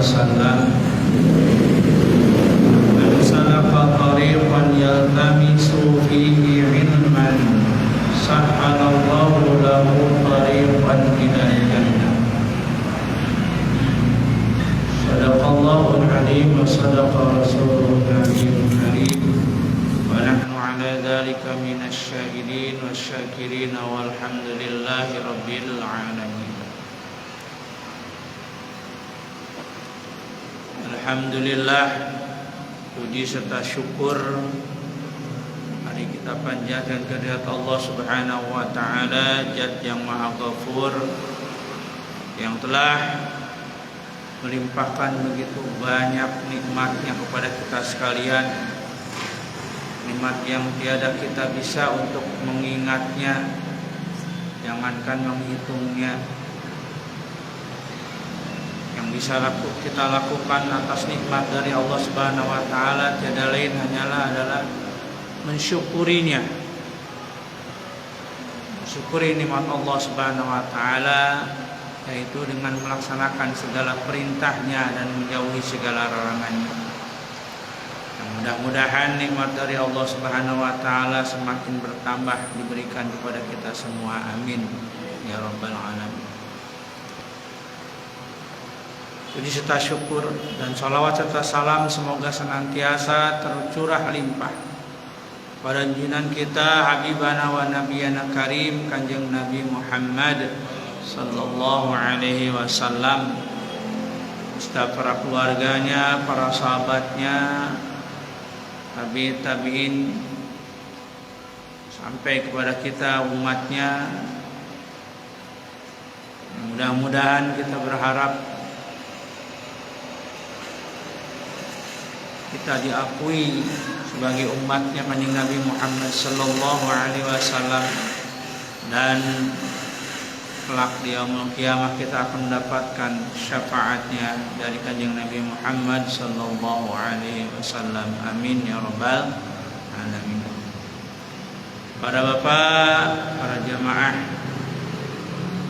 وسلم من سلك طريقا يلتمس فيه علما سهل الله له طريقا إلى الجنة. صدق الله العليم وصدق رسوله النبي الكريم ونحن على ذلك من الشاهدين والشاكرين والحمد لله رب العالمين. Alhamdulillah, puji serta syukur mari kita panjatkan kehadirat Allah Subhanahu wa taala, Zat yang Maha Ghafur, yang telah melimpahkan begitu banyak nikmatnya kepada kita sekalian. Nikmat yang tiada kita bisa untuk mengingatnya, jangankan menghitungnya. Yang bisa kita lakukan atas nikmat dari Allah Subhanahu wa taala tiada lain hanyalah adalah mensyukurinya. Mensyukuri nikmat Allah Subhanahu wa taala, yaitu dengan melaksanakan segala perintahnya dan menjauhi segala larangannya. Mudah-mudahan nikmat dari Allah Subhanahu wa taala semakin bertambah diberikan kepada kita semua. Amin ya rabbal alamin. Puji serta syukur dan salawat serta salam semoga senantiasa tercurah limpah pada junjungan kita habibana wa nabiyana karim Kanjeng Nabi Muhammad sallallahu alaihi wasallam, serta para keluarganya, para sahabatnya, tabi'in sampai kepada kita umatnya. Mudah-mudahan kita berharap kita diakui sebagai umatnya Kanjeng Nabi Muhammad sallallahu alaihi wasallam, dan kelak di yaumul qiyamah kita akan mendapatkan syafaatnya dari Kanjeng Nabi Muhammad sallallahu alaihi wasallam. Amin ya rabbal alamin. Para bapak, para jamaah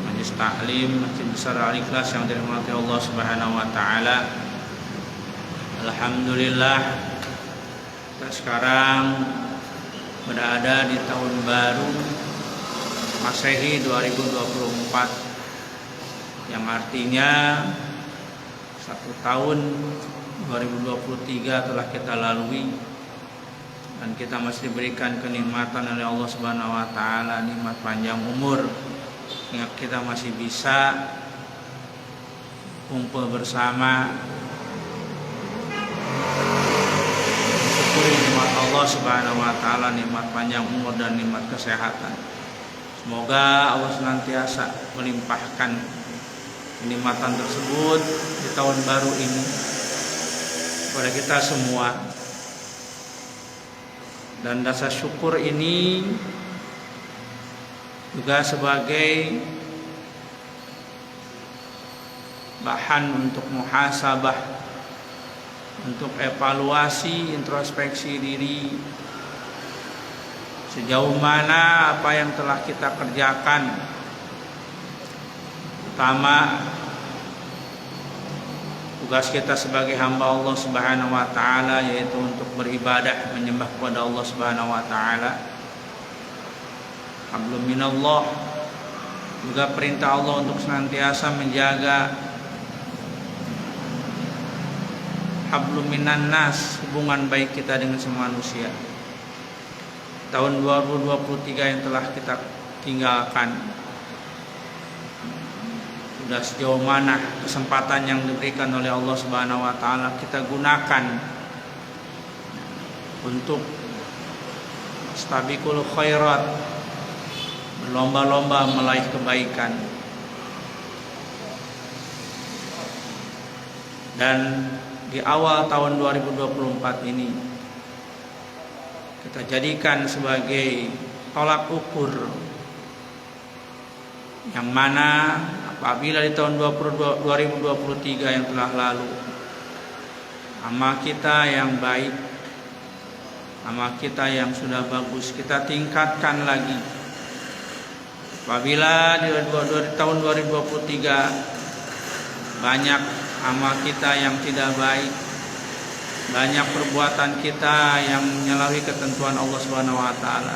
majelis taklim Masjid Besar Al-Ikhlas yang dirahmati Allah Subhanahu wa taala, alhamdulillah kita sekarang berada di tahun baru Masehi 2024, yang artinya 1 tahun 2023 telah kita lalui, dan kita masih diberikan kenikmatan oleh Allah Subhanahu wa taala, nikmat panjang umur, hingga kita masih bisa kumpul bersama nikmat Allah Subhanahu wa taala, nikmat panjang umur dan nikmat kesehatan. Semoga Allah senantiasa melimpahkan kenikmatan tersebut di tahun baru ini kepada kita semua. Dan rasa syukur ini juga sebagai bahan untuk muhasabah, untuk evaluasi, introspeksi diri, sejauh mana apa yang telah kita kerjakan, pertama tugas kita sebagai hamba Allah Subhanahu wa taala, yaitu untuk beribadah, menyembah kepada Allah Subhanahu wa taala. Hablum minallah, juga perintah Allah untuk senantiasa menjaga hablum minan nas, hubungan baik kita dengan semua manusia. Tahun 2023 yang telah kita tinggalkan, sudah sejauh mana kesempatan yang diberikan oleh Allah Subhanahu wa taala kita gunakan untuk stabiqul khairat, berlomba-lomba meraih kebaikan. Dan di awal tahun 2024 ini kita jadikan sebagai tolak ukur, yang mana apabila di tahun 2023 yang telah lalu amal kita yang baik, amal kita yang sudah bagus kita tingkatkan lagi. Apabila di tahun 2023 banyak amal kita yang tidak baik, banyak perbuatan kita yang menyalahi ketentuan Allah Subhanahu wa taala.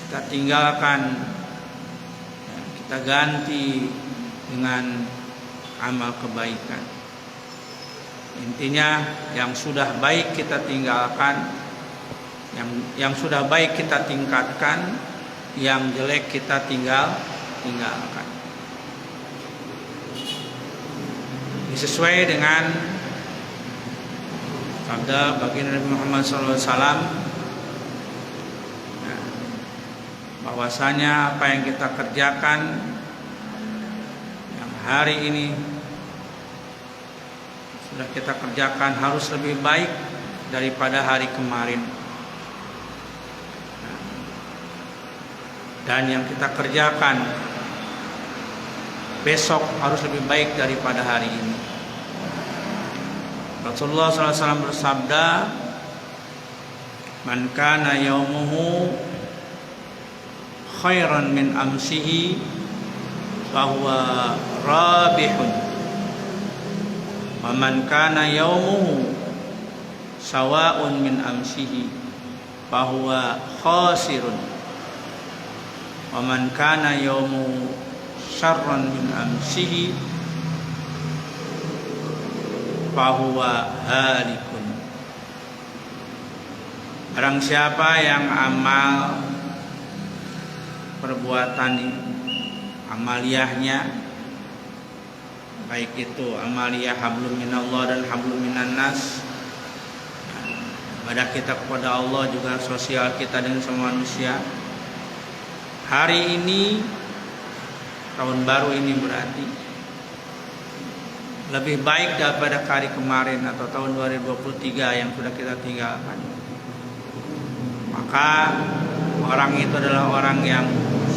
Kita tinggalkan, kita ganti dengan amal kebaikan. Intinya yang sudah baik kita tinggalkan, yang sudah baik kita tingkatkan, yang jelek kita tinggalkan. Sesuai dengan sabda baginda Nabi Muhammad SAW, bahwasanya apa yang kita kerjakan yang hari ini sudah kita kerjakan harus lebih baik daripada hari kemarin, dan yang kita kerjakan besok harus lebih baik daripada hari ini. Rasulullah SAW bersabda, "Man kana yaumuhu khairan min amsihi fahuwa rabihun, wa man kana yaumuhu sawa'un min amsihi fahuwa khasirun, wa man kana yaumuhu syarran min amsihi fahuwa halikun." Barang siapa yang amal perbuatan amaliyahnya, baik itu amaliyah hablum minallah dan hablum minan nas, ibadah kita kepada Allah juga sosial kita dengan semua manusia, hari ini, tahun baru ini berarti lebih baik daripada hari kemarin atau tahun 2023 yang sudah kita tinggalkan, maka orang itu adalah orang yang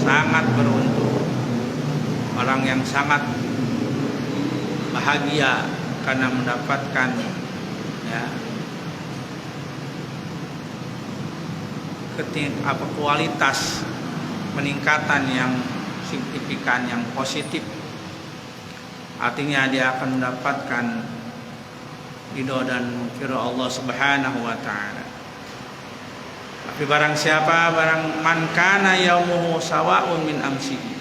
sangat beruntung, orang yang sangat bahagia karena mendapatkan kualitas peningkatan yang signifikan, yang positif. Artinya dia akan mendapatkan ridho dan firman Allah Subhanahu wa taala. Tapi barang man kana yaumuhu sawa'un min amsihi,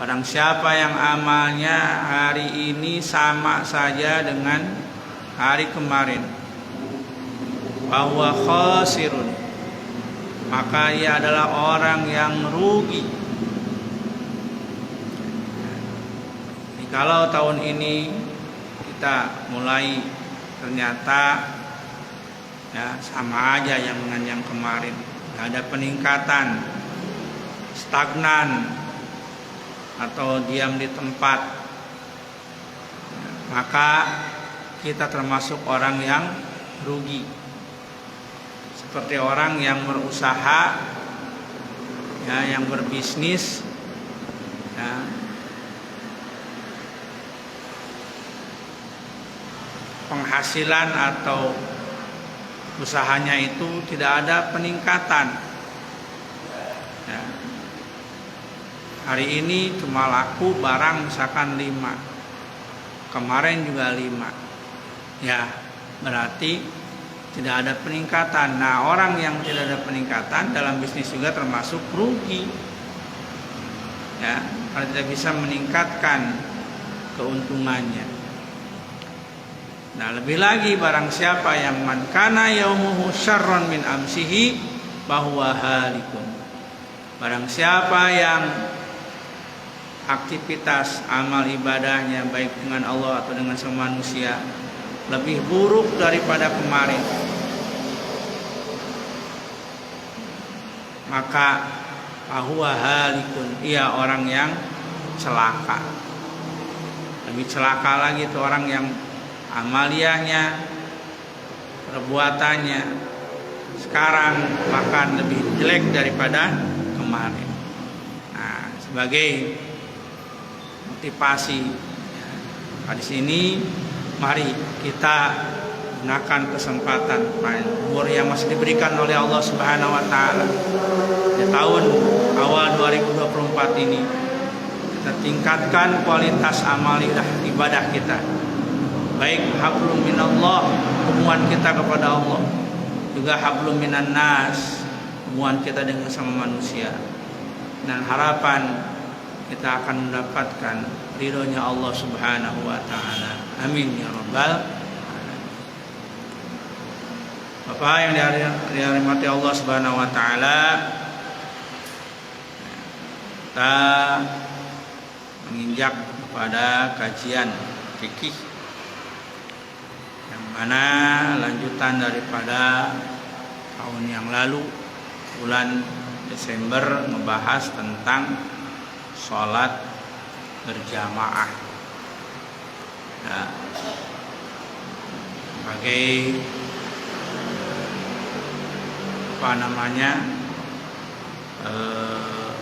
barang siapa yang amalnya hari ini sama saja dengan hari kemarin, bahwa khasirun, maka ia adalah orang yang rugi. Jadi, kalau tahun ini kita mulai ternyata sama aja yang dengan yang kemarin, nggak ada peningkatan, stagnan atau diam di tempat, maka kita termasuk orang yang rugi. Seperti orang yang berusaha, yang berbisnis, penghasilan atau usahanya itu tidak ada peningkatan. Hari ini cuma laku barang misalkan 5, kemarin juga 5, berarti tidak ada peningkatan. Nah, orang yang tidak ada peningkatan dalam bisnis juga termasuk rugi, kalau tidak bisa meningkatkan keuntungannya. Nah, lebih lagi barang siapa yang man kana yaumuhu syarran min amsihi bahwa halikun, barang siapa yang aktivitas amal ibadahnya baik dengan Allah atau dengan sama manusia lebih buruk daripada kemarin, maka bahwa halikun, ia orang yang celaka. Lebih celaka lagi itu orang yang amaliyahnya, perbuatannya sekarang bahkan lebih jelek daripada kemarin. Nah, sebagai motivasi di sini, mari kita gunakan kesempatan umur yang masih diberikan oleh Allah Subhanahu wa taala di tahun awal 2024 ini. kita tingkatkan kualitas amal ibadah kita, baik hablum minallah, hubungan kita kepada Allah, juga hablum minan nas, hubungan kita dengan sama manusia, dan harapan kita akan mendapatkan ridhonya Allah Subhanahu wa taala. Amin ya rabbal alamin. Bapak yang dirahmati Allah Subhanahu wa taala, kita menginjak pada kajian fikih yang mana lanjutan daripada tahun yang lalu, bulan Desember, membahas tentang sholat berjamaah. Nah, sebagai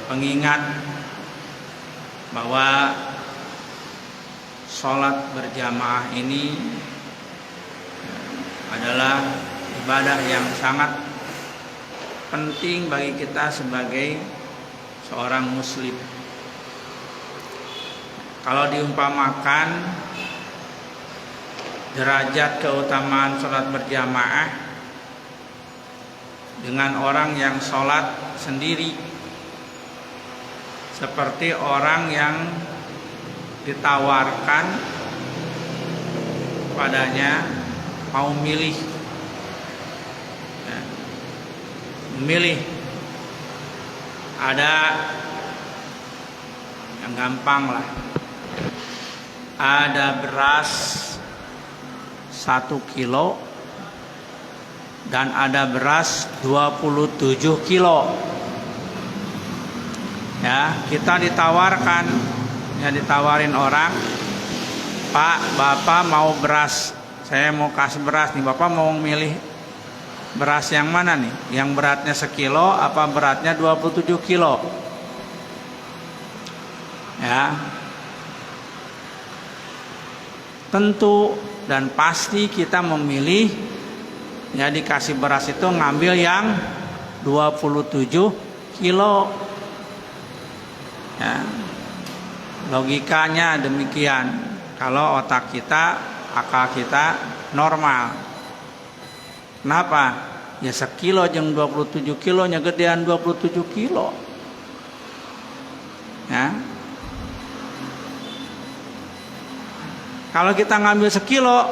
pengingat bahwa sholat berjamaah ini adalah ibadah yang sangat penting bagi kita sebagai seorang muslim. Kalau diumpamakan derajat keutamaan sholat berjamaah dengan orang yang sholat sendiri, seperti orang yang ditawarkan padanya mau milih, memilih, ada yang gampang lah, ada beras 1 kilo dan ada beras 27 kilo. Ya, kita ditawarkan, ya ditawarin orang, Pak, Bapak mau beras, saya mau kasih beras nih, Bapak mau milih beras yang mana nih? Yang beratnya 1 kilo apa beratnya 27 kilo? Ya, tentu dan pasti kita memilih, ya dikasih beras itu ngambil yang 27 kilo. Ya, logikanya demikian. Kalau otak kita, akal kita normal. Kenapa? Ya 1 kilo jeung 27 kilonya gedean 27 kilo. Ya. Kalau kita ngambil 1 kilo,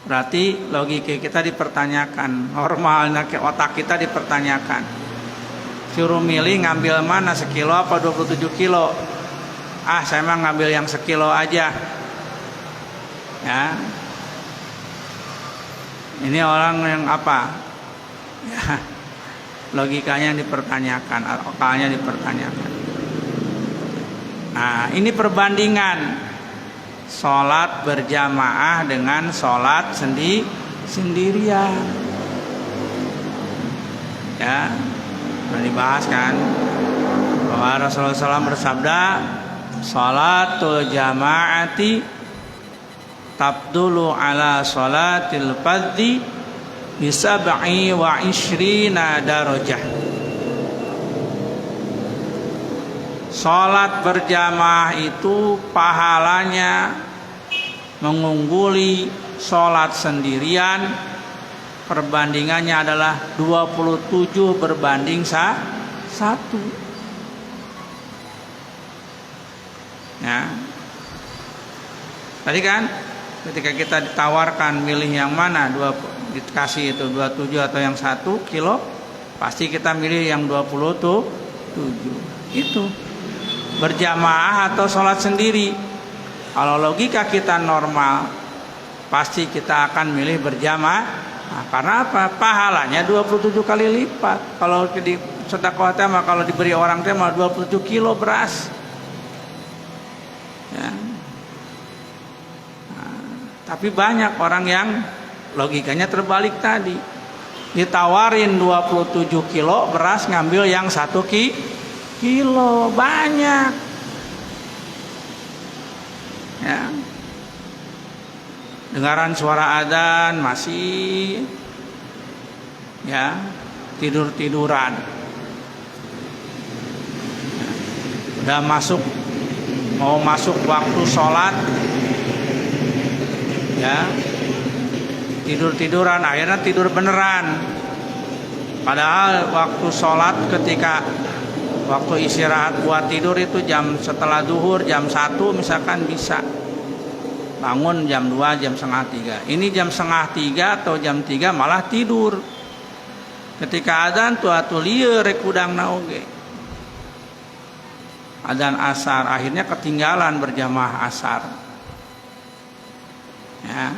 berarti logika kita dipertanyakan, normalnya otak kita dipertanyakan. Suruh milih ngambil mana, 1 kilo apa 27 kilo? Ah, saya mah ngambil yang 1 kilo aja. Ya. Ini orang yang apa? Ya, logikanya yang dipertanyakan, akalnya dipertanyakan. Nah, ini perbandingan sholat berjamaah dengan sholat sendirian. Ya, sudah dibahas kan bahwa Rasulullah SAW bersabda, sholatul jamaati tabdulu ala sholatil fadhi bisab'i wa ishrina darajah. Sholat berjamaah itu pahalanya mengungguli sholat sendirian, perbandingannya adalah 27 berbanding 1. Ya. Tadi kan ketika kita ditawarkan milih yang mana, dikasih itu 27 atau yang 1 kilo, pasti kita milih yang 27. Itu berjamaah atau sholat sendiri. Kalau logika kita normal, pasti kita akan milih berjamaah. Nah, karena apa? Pahalanya 27 kali lipat. Kalau di sedekah mah kalau diberi orang teh mah 27 kilo beras. Ya. Nah, tapi banyak orang yang logikanya terbalik tadi. Ditawarin 27 kilo beras, ngambil yang 1 kilo, banyak. Ya. Dengaran suara adzan masih tidur-tiduran. udah mau masuk waktu sholat, ya tiduran, akhirnya tidur beneran. Padahal waktu sholat ketika waktu istirahat buat tidur itu jam setelah zuhur, jam 1 misalkan bisa bangun jam 2, jam setengah 3. Ini jam setengah 3 atau jam 3 malah tidur. Ketika adzan tuh lieu rek udangna oge. Adzan asar, akhirnya ketinggalan berjamaah asar. Ya.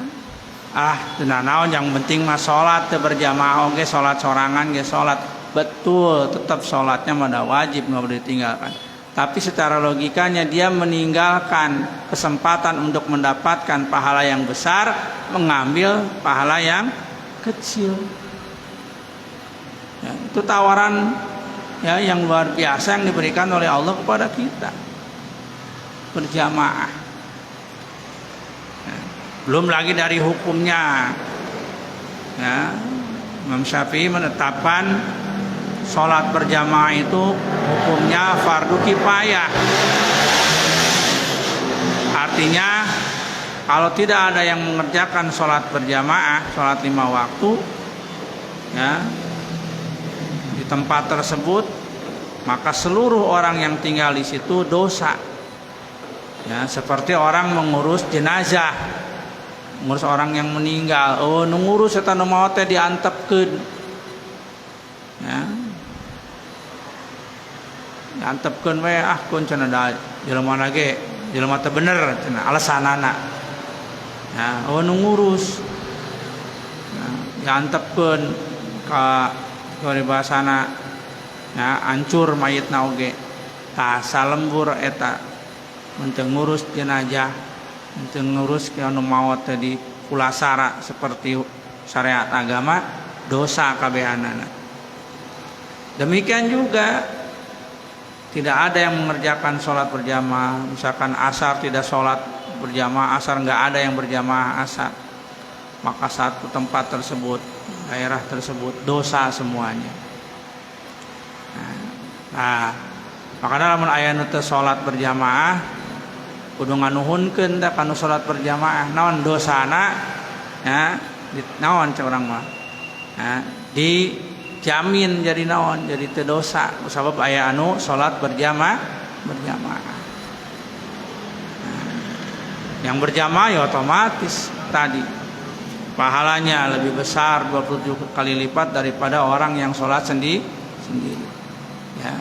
Teu naon yang penting mah salat teu berjamaah oge, salat sorangan ge salat. Betul, tetap salatnya mah wajib, enggak boleh ditinggalkan. Tapi secara logikanya dia meninggalkan kesempatan untuk mendapatkan pahala yang besar, mengambil pahala yang kecil. Ya, itu tawaran ya yang luar biasa yang diberikan oleh Allah kepada kita. Berjamaah. Ya, belum lagi dari hukumnya. Ya, Imam Syafi'i menetapkan sholat berjamaah itu hukumnya fardu kifayah. Artinya kalau tidak ada yang mengerjakan sholat berjamaah, sholat 5 waktu, ya, di tempat tersebut, maka seluruh orang yang tinggal di situ dosa. Ya, seperti orang mengurus jenazah, ngurus orang yang meninggal. Ngurus eta nu maot teh diantepkeun. Ya. Diantepkeun we kun cenah da jelema lage, jelema teh bener cenah alasanana. Ya, ngurus. Ya, diantepkeun ka paribasana, ya, hancur mayitna oge. Tah salembur eta mun teu ngurus jenazah, mun teu ngurus anu maot teh di kulasara seperti syariat agama, dosa kabehanana. Demikian juga tidak ada yang mengerjakan sholat berjamaah. Misalkan asar tidak sholat berjamaah asar, nggak ada yang berjamaah asar, maka satu tempat tersebut, daerah tersebut dosa semuanya. Nah, maka dalam aya nu teu sholat berjamaah kudu nganuhunkeun da kana sholat berjamaah naon dosana, ya, naon cek urang mah, ya, dijamin jadi naon, jadi teu dosa sabab aya anu sholat berjamaah. Yang berjamaah ya otomatis tadi pahalanya lebih besar 27 kali lipat daripada orang yang sholat sendiri. Ya.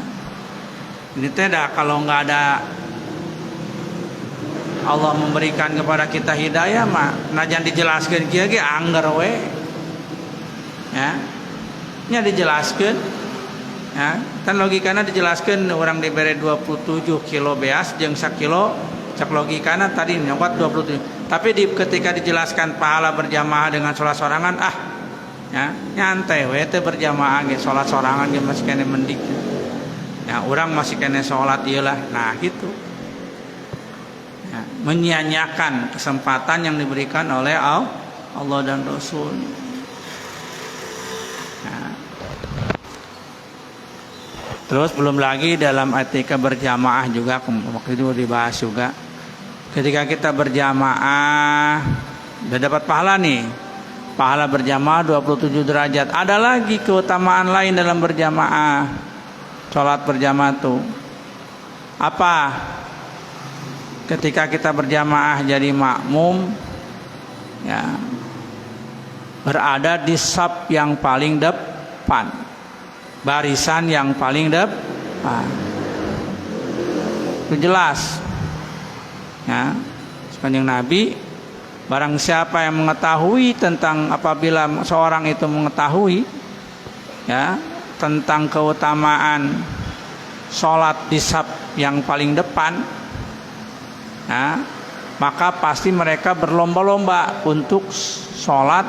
Ini tidak, kalau nggak ada Allah memberikan kepada kita hidayah mah najan dijelaskeun kieu ge angger we. Ya. Nya dijelaskeun. Ya, kan logikana dijelaskeun orang diberi 27 kilo beas jeung 1 kilo cak logikana tadi nyokot 27. Tapi ketika dijelaskan pahala berjamaah dengan sholat sorangan, ya, nyantai we teh berjamaah ge, sholat sorangan ge masih kene mendik. Ya, orang masih kene sholat ieu lah. Nah, gitu. Ya, menyia-nyiakan kesempatan yang diberikan oleh Allah dan Rasul. Nah. Terus belum lagi dalam etika berjamaah juga waktu itu dibahas juga. Ketika kita berjamaah udah dapat pahala nih. Pahala berjamaah 27 derajat. Ada lagi keutamaan lain dalam berjamaah. Sholat berjamaah tuh apa? Ketika kita berjamaah jadi makmum, ya, berada di saf yang paling depan, barisan yang paling depan. Itu jelas, ya. Sepanjang Nabi, barang siapa yang mengetahui tentang apabila seorang itu mengetahui, ya, tentang keutamaan sholat di saf yang paling depan, ya, maka pasti mereka berlomba-lomba untuk sholat,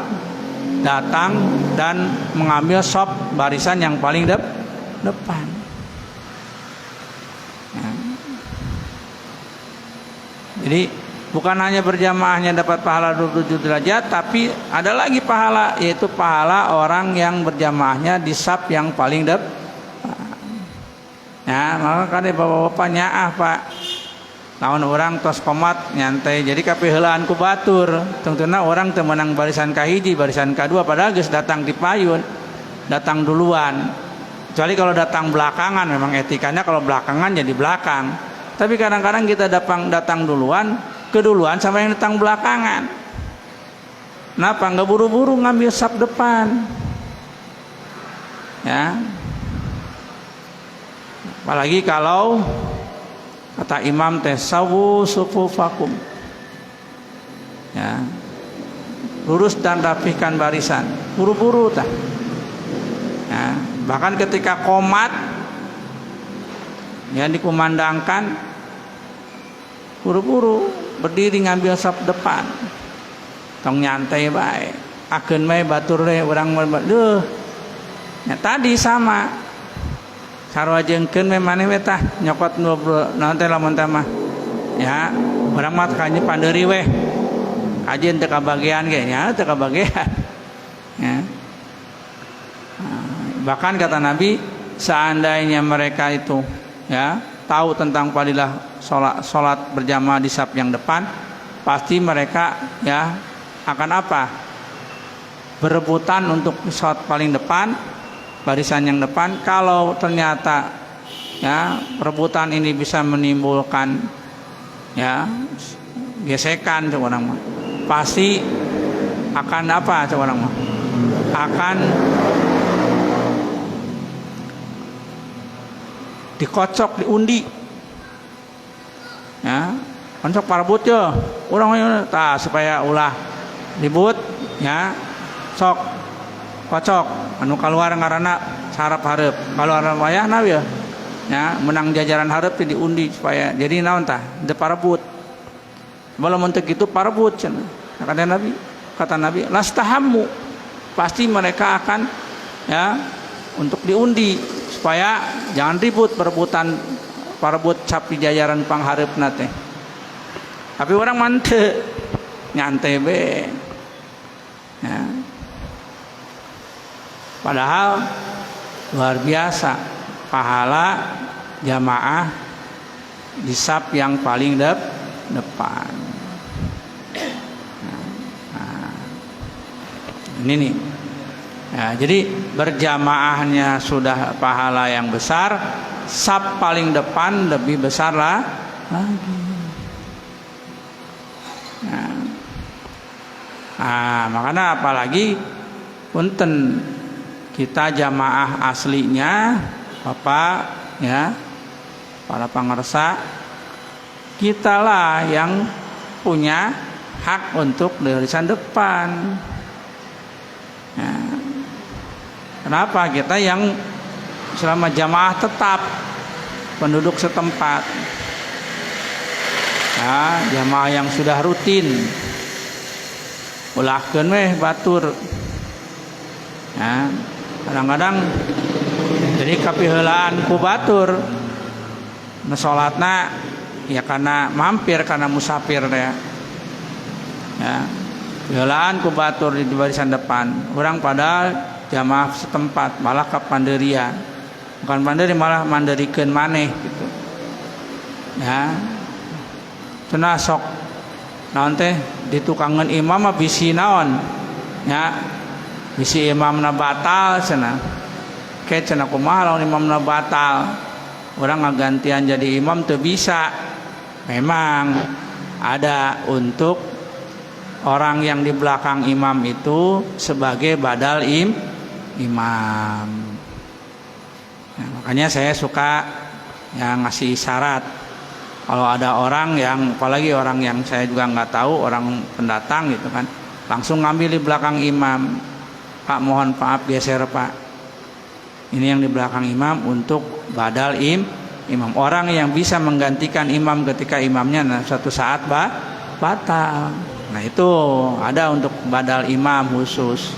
datang dan mengambil saf barisan yang paling depan. Ya. Jadi bukan hanya berjamaahnya dapat pahala 27 derajat, tapi ada lagi pahala, yaitu pahala orang yang berjamaahnya di saf yang paling depan. Ya, maka kade bapak-bapak nyaah Pak. Lawan orang tos komat nyantai. Jadi kapiheulaan ku batur. Tengtuna orang teu meunang barisan kahiji, barisan kadua padahal geus datang di payun. Datang duluan. Kecuali kalau datang belakangan, memang etikanya kalau belakangan jadi belakang. Tapi kadang-kadang kita datang duluan, keduluan sama yang datang belakangan. Kenapa? Nggak buru-buru ngambil saf depan. Ya. Apalagi kalau kata imam teh sawu sufufakum. Ya. Lurus dan rapihkan barisan. Buru-buru tah. Ya. Bahkan ketika qomat yang dikumandangkan buru-buru berdiri ngambil saf depan. Tong nyantai bae. Akeun bae batur teh urang deuh. Ya tadi sama. Sarua jeung maneh we tah nyokot naon teh lamun teh mah. Ya, urang mah kanyi pandeuri we. Kajen teu kabagean ge nya, teu kabagean. Ya. Bahkan kata Nabi, seandainya mereka itu ya tahu tentang fadilah salat berjamaah di saf yang depan, pasti mereka ya akan apa? Berebutan untuk salat paling depan, barisan yang depan. Kalau ternyata ya perebutan ini bisa menimbulkan ya gesekan coba mah, pasti akan apa coba mah? Akan dikocok, diundi. Ya, konsok parebut yo. Urang tah supaya ulah ribut ya. Sok kocok anu keluar ngaranna sarap hareup. Keluar wayahna ya. Ya, menang jajaran hareup teh diundi supaya jadi naon tah? Teu parebut. Bala mun teu kitu parebut cenah. Kata Nabi, lastahammu. Pasti mereka akan ya untuk diundi supaya jangan ribut perebutan parebut cap di jajaran panghareupna teh. Tapi orang manteu nyantai be. Ya. Padahal luar biasa pahala jamaah di saf yang paling depan. Nah, ini nih. Ya, jadi berjamaahnya sudah pahala yang besar, saf paling depan lebih besar lah lagi. Nah, makanya apalagi punten kita jamaah aslinya Bapak ya para pangarsa, kitalah yang punya hak untuk barisan depan. Ya. Kenapa? Kita yang selama jamaah tetap penduduk setempat, ya, jamaah yang sudah rutin, ulahkeun weh batur. Ya, kadang-kadang jadi kapiheulaan ku batur nu salatna ya karena mampir, karena musafir teh. Ya, heulaan ku batur di barisan depan. Urang pada jamaah setempat malah ka panderian. Bukan panderi malah manderikeun maneh gitu. Ya. Cenah sok naon teh ditukangan imam mah bisi naon? Ya. Bisi imamna batal cenah. Ke cenah kumaha lamun imamna batal. Urang ngagantian jadi imam teu bisa. Memang ada untuk orang yang di belakang imam itu sebagai badal imam. Nah, makanya saya suka yang ngasih syarat. Kalau ada orang yang, apalagi orang yang saya juga nggak tahu, orang pendatang gitu kan, langsung ngambil di belakang imam. Pak mohon maaf geser Pak. Ini yang di belakang imam untuk badal imam. Orang yang bisa menggantikan imam ketika imamnya suatu saat batal. Nah itu ada untuk badal imam khusus.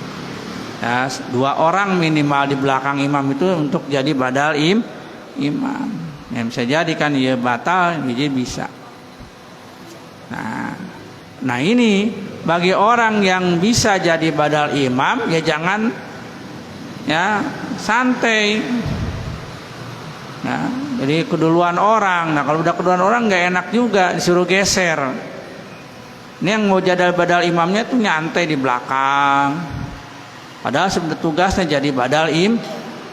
Ya, 2 orang minimal di belakang imam itu untuk jadi badal imam. Yang bisa jadi kan ya batal, jadi bisa. Nah ini bagi orang yang bisa jadi badal imam ya jangan ya santai. Nah, Jadi keduluan orang. Nah kalau udah keduluan orang nggak enak juga, disuruh geser. Ini yang mau badal imamnya tuh nyantai di belakang. Padahal sebenarnya tugasnya jadi badal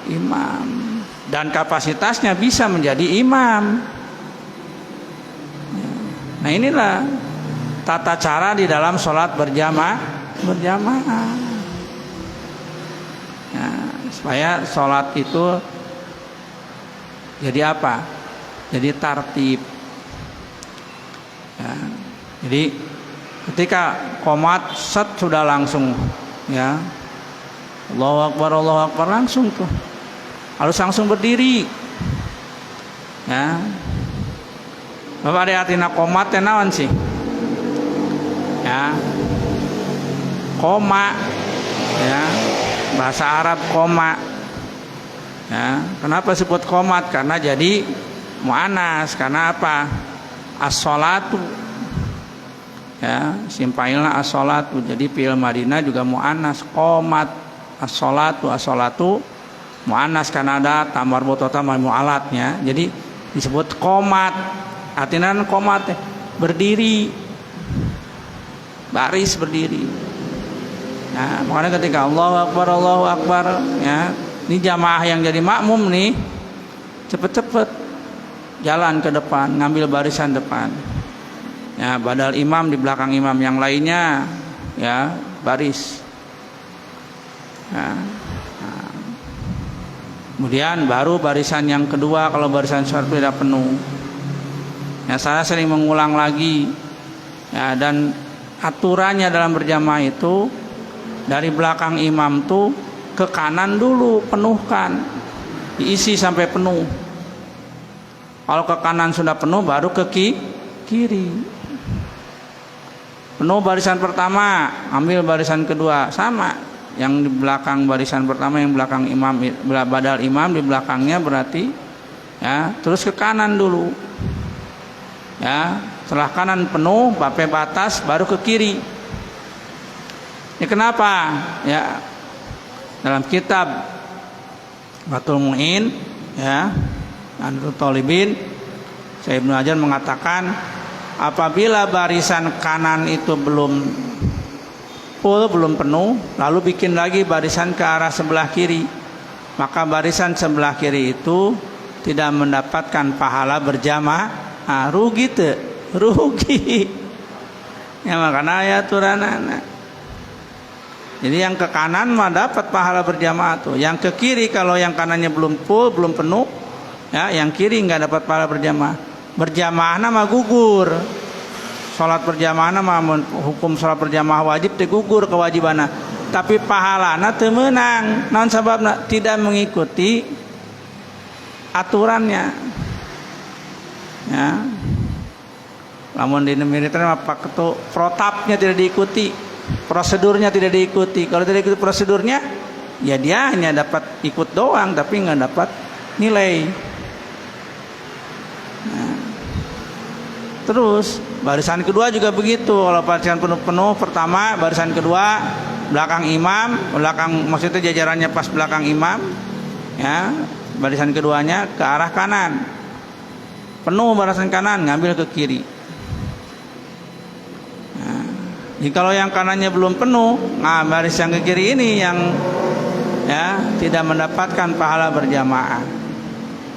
imam. Dan kapasitasnya bisa menjadi imam. Nah inilah tata cara di dalam sholat berjamaah. Nah, supaya sholat itu jadi apa? Jadi tartib. Ya, jadi ketika qomat set sudah langsung, ya Allahu Akbar langsung tuh. Harus langsung berdiri. Ya. Bapak ada artinya qomat teh naon sih? Ya. Koma. Ya. Bahasa Arab koma. Ya. Kenapa disebut qomat? Karena jadi muannas. Karena apa? As-sholatu. Ya, simpailna as-sholatu. Jadi fi'il madinah juga muannas, qomat. As-sholatu muannas karena ada tamar botota mu'alatnya. Jadi disebut qomat. Artinya qomat berdiri. Baris berdiri. Nah, makanya ketika Allahu Akbar, ya, ini jamaah yang jadi makmum nih, cepet-cepet jalan ke depan, ngambil barisan depan. Ya, badal imam di belakang imam, yang lainnya ya baris. Ya. Nah. Kemudian baru barisan yang kedua kalau barisan sholat tidak penuh. Ya, saya sering mengulang lagi. Ya, dan aturannya dalam berjamaah itu dari belakang imam tuh ke kanan dulu, penuhkan, diisi sampai penuh. Kalau ke kanan sudah penuh, baru ke kiri. Penuh barisan pertama, ambil barisan kedua, sama. Yang di belakang barisan pertama, yang belakang imam, badal imam di belakangnya berarti, ya, terus ke kanan dulu. Ya, setelah kanan penuh, sampai batas, baru ke kiri. Ini kenapa? Ya, dalam kitab Fathul Mu'in, ya, Andatul Talibin, Syekh Ibnu Hajar mengatakan apabila barisan kanan itu belum full, belum penuh, lalu bikin lagi barisan ke arah sebelah kiri, maka barisan sebelah kiri itu tidak mendapatkan pahala berjamaah. Nah, rugi tuh, rugi. Ya makanya ya turanana. Jadi yang ke kanan mah dapat pahala berjamaah tuh. Yang ke kiri kalau yang kanannya belum full, belum penuh, ya, yang kiri nggak dapat pahala berjamaah. Berjamaah nama gugur. Salat berjamaah nama hukum salat berjamaah wajib teh gugur kewajibanna. Tapi pahalana teu meunang. Naon sababna? Tidak mengikuti aturannya. Ya. Lamun di militer apa ketu protapnya tidak diikuti, prosedurnya tidak diikuti. Kalau tidak ikuti prosedurnya, ya dia hanya dapat ikut doang tapi nggak dapat nilai. Nah. Terus barisan kedua juga begitu. Kalau barisan penuh pertama, barisan kedua belakang imam, belakang maksudnya jajarannya pas belakang imam, ya, barisan keduanya ke arah kanan. Penuh barisan kanan, ngambil ke kiri. Nah, jadi kalau yang kanannya belum penuh, nah baris yang ke kiri ini yang, ya, tidak mendapatkan pahala berjamaah.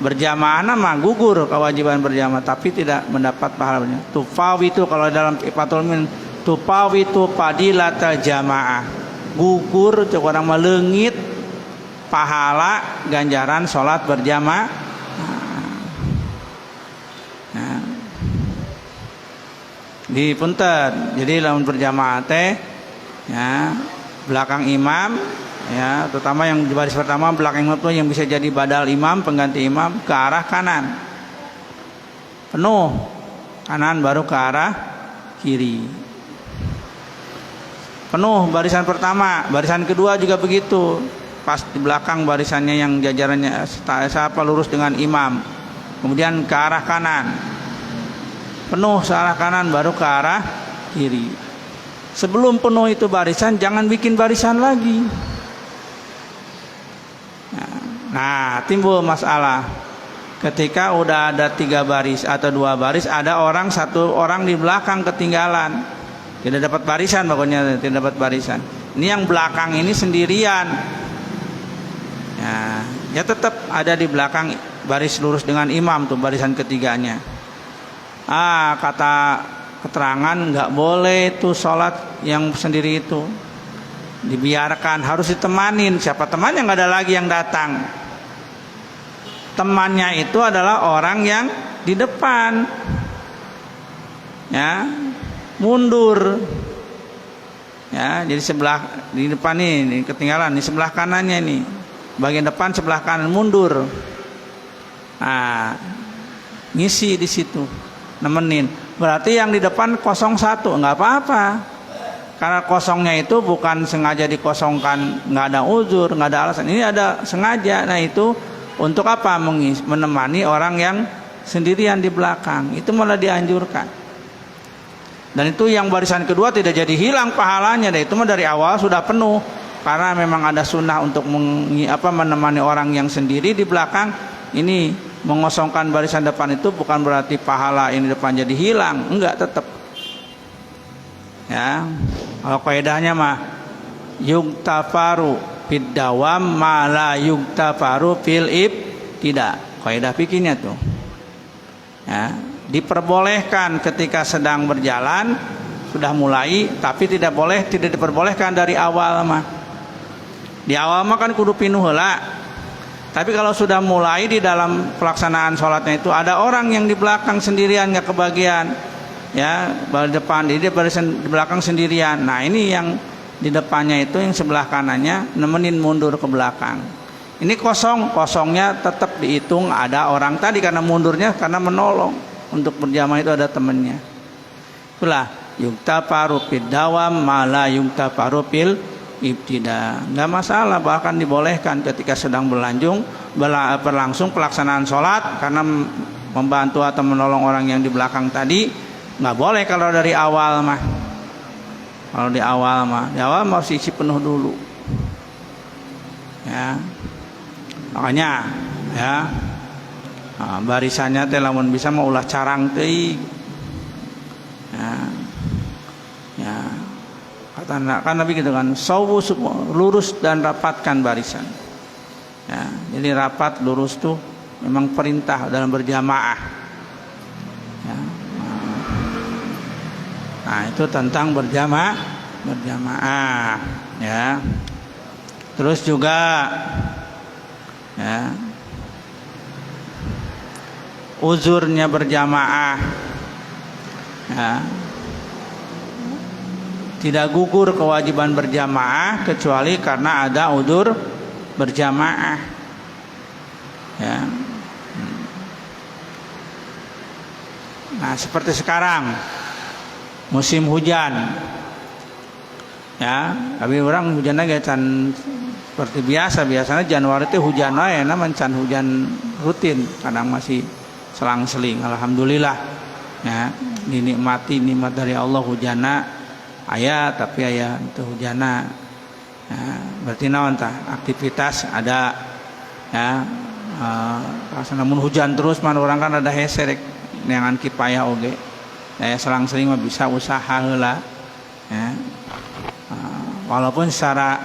Berjamaah nama gugur kewajiban berjamaah, tapi tidak mendapat pahala berjamaah. Tufawitu kalau dalam Fathul Mu'in, tufawitu fadilatal jamaah. Gugur cek orang melengit pahala ganjaran sholat berjamaah. Nah, di punten. Jadi lamun berjamaah teh, ya, belakang imam, ya, terutama yang di baris pertama belakang imam itu yang bisa jadi badal imam, pengganti imam, ke arah kanan. Penuh kanan baru ke arah kiri. Penuh barisan pertama, barisan kedua juga begitu. Pas di belakang barisannya yang jajarannya siapa lurus dengan imam. Kemudian ke arah kanan. Penuh ke arah kanan baru ke arah kiri. Sebelum penuh itu barisan, jangan bikin barisan lagi. Nah, timbul masalah. ketika udah ada 3 baris atau 2 baris, ada satu orang di belakang ketinggalan, tidak dapat barisan, pokoknya tidak dapat barisan. Ini yang belakang ini sendirian, ya tetap ada di belakang baris lurus dengan imam tuh barisan ketiganya. Kata keterangan nggak boleh tuh sholat yang sendiri itu, dibiarkan, harus ditemanin. Siapa temannya? Nggak ada lagi yang datang. Temannya itu adalah orang yang di depan, ya, mundur, ya. Jadi di depan nih ketinggalan, di sebelah kanannya nih, bagian depan sebelah kanan mundur. Ngisi di situ, nemenin. Berarti yang di depan 01, nggak apa-apa. Karena kosongnya itu bukan sengaja dikosongkan, nggak ada uzur, nggak ada alasan. Ini ada sengaja. Nah itu untuk apa? Menemani orang yang sendirian di belakang. Itu malah dianjurkan. Dan itu yang barisan kedua tidak jadi hilang pahalanya. Dan itu mah dari awal sudah penuh. Karena memang ada sunnah untuk menemani orang yang sendiri di belakang. Ini mengosongkan barisan depan itu bukan berarti pahala ini depan jadi hilang. Enggak, tetap. Ya. Kalau kaidahnya mah yuktafaru fid dawam ma la yuktafaru fil tidak. Kaidah fikihnya tuh. Ya, diperbolehkan ketika sedang berjalan, sudah mulai, tapi tidak diperbolehkan dari awal mah. Di awal mah kan kudu pinuh heula. Tapi kalau sudah mulai di dalam pelaksanaan sholatnya itu ada orang yang di belakang sendirian nggak kebagian, ya, di depan di belakang sendirian. Nah ini yang di depannya itu yang sebelah kanannya nemenin mundur ke belakang. Ini kosongnya tetap dihitung ada orang tadi karena mundurnya karena menolong. Untuk berjamaah itu ada temannya. Itulah yuktafaru fid dawam ma la yuktafaru fil ibtida. Nggak masalah, bahkan dibolehkan ketika sedang berlangsung pelaksanaan sholat karena membantu atau menolong orang yang di belakang tadi. Nggak boleh kalau dari awal mah. Kalau di awal mah harus isi penuh dulu. Ya, makanya ya, barisannya teh lamun bisa mau ulah carang teh. Ya. Kan Nabi gitu kan, sawu lurus dan rapatkan barisan. Ya, jadi rapat lurus tuh memang perintah dalam berjamaah. Ya. Nah itu tentang berjamaah. Ya. Terus juga, ya, uzurnya berjamaah. Ya. Tidak gugur kewajiban berjamaah kecuali karena ada udzur berjamaah. Ya. Nah, seperti sekarang musim hujan. Ya, tapi orang hujannya kayak can seperti biasanya Januari itu hujan wae, can hujan rutin, kadang masih selang-seling. Alhamdulillah. Ya, nikmat dari Allah hujana aya, tapi aya itu hujana. Ya, berarti naon tah? Aktivitas ada, ya. Namun hujan terus man orang kan ada hese rek neangan kipayah oge. Ya, selang-seling mah bisa usaha heula. Ya. Walaupun secara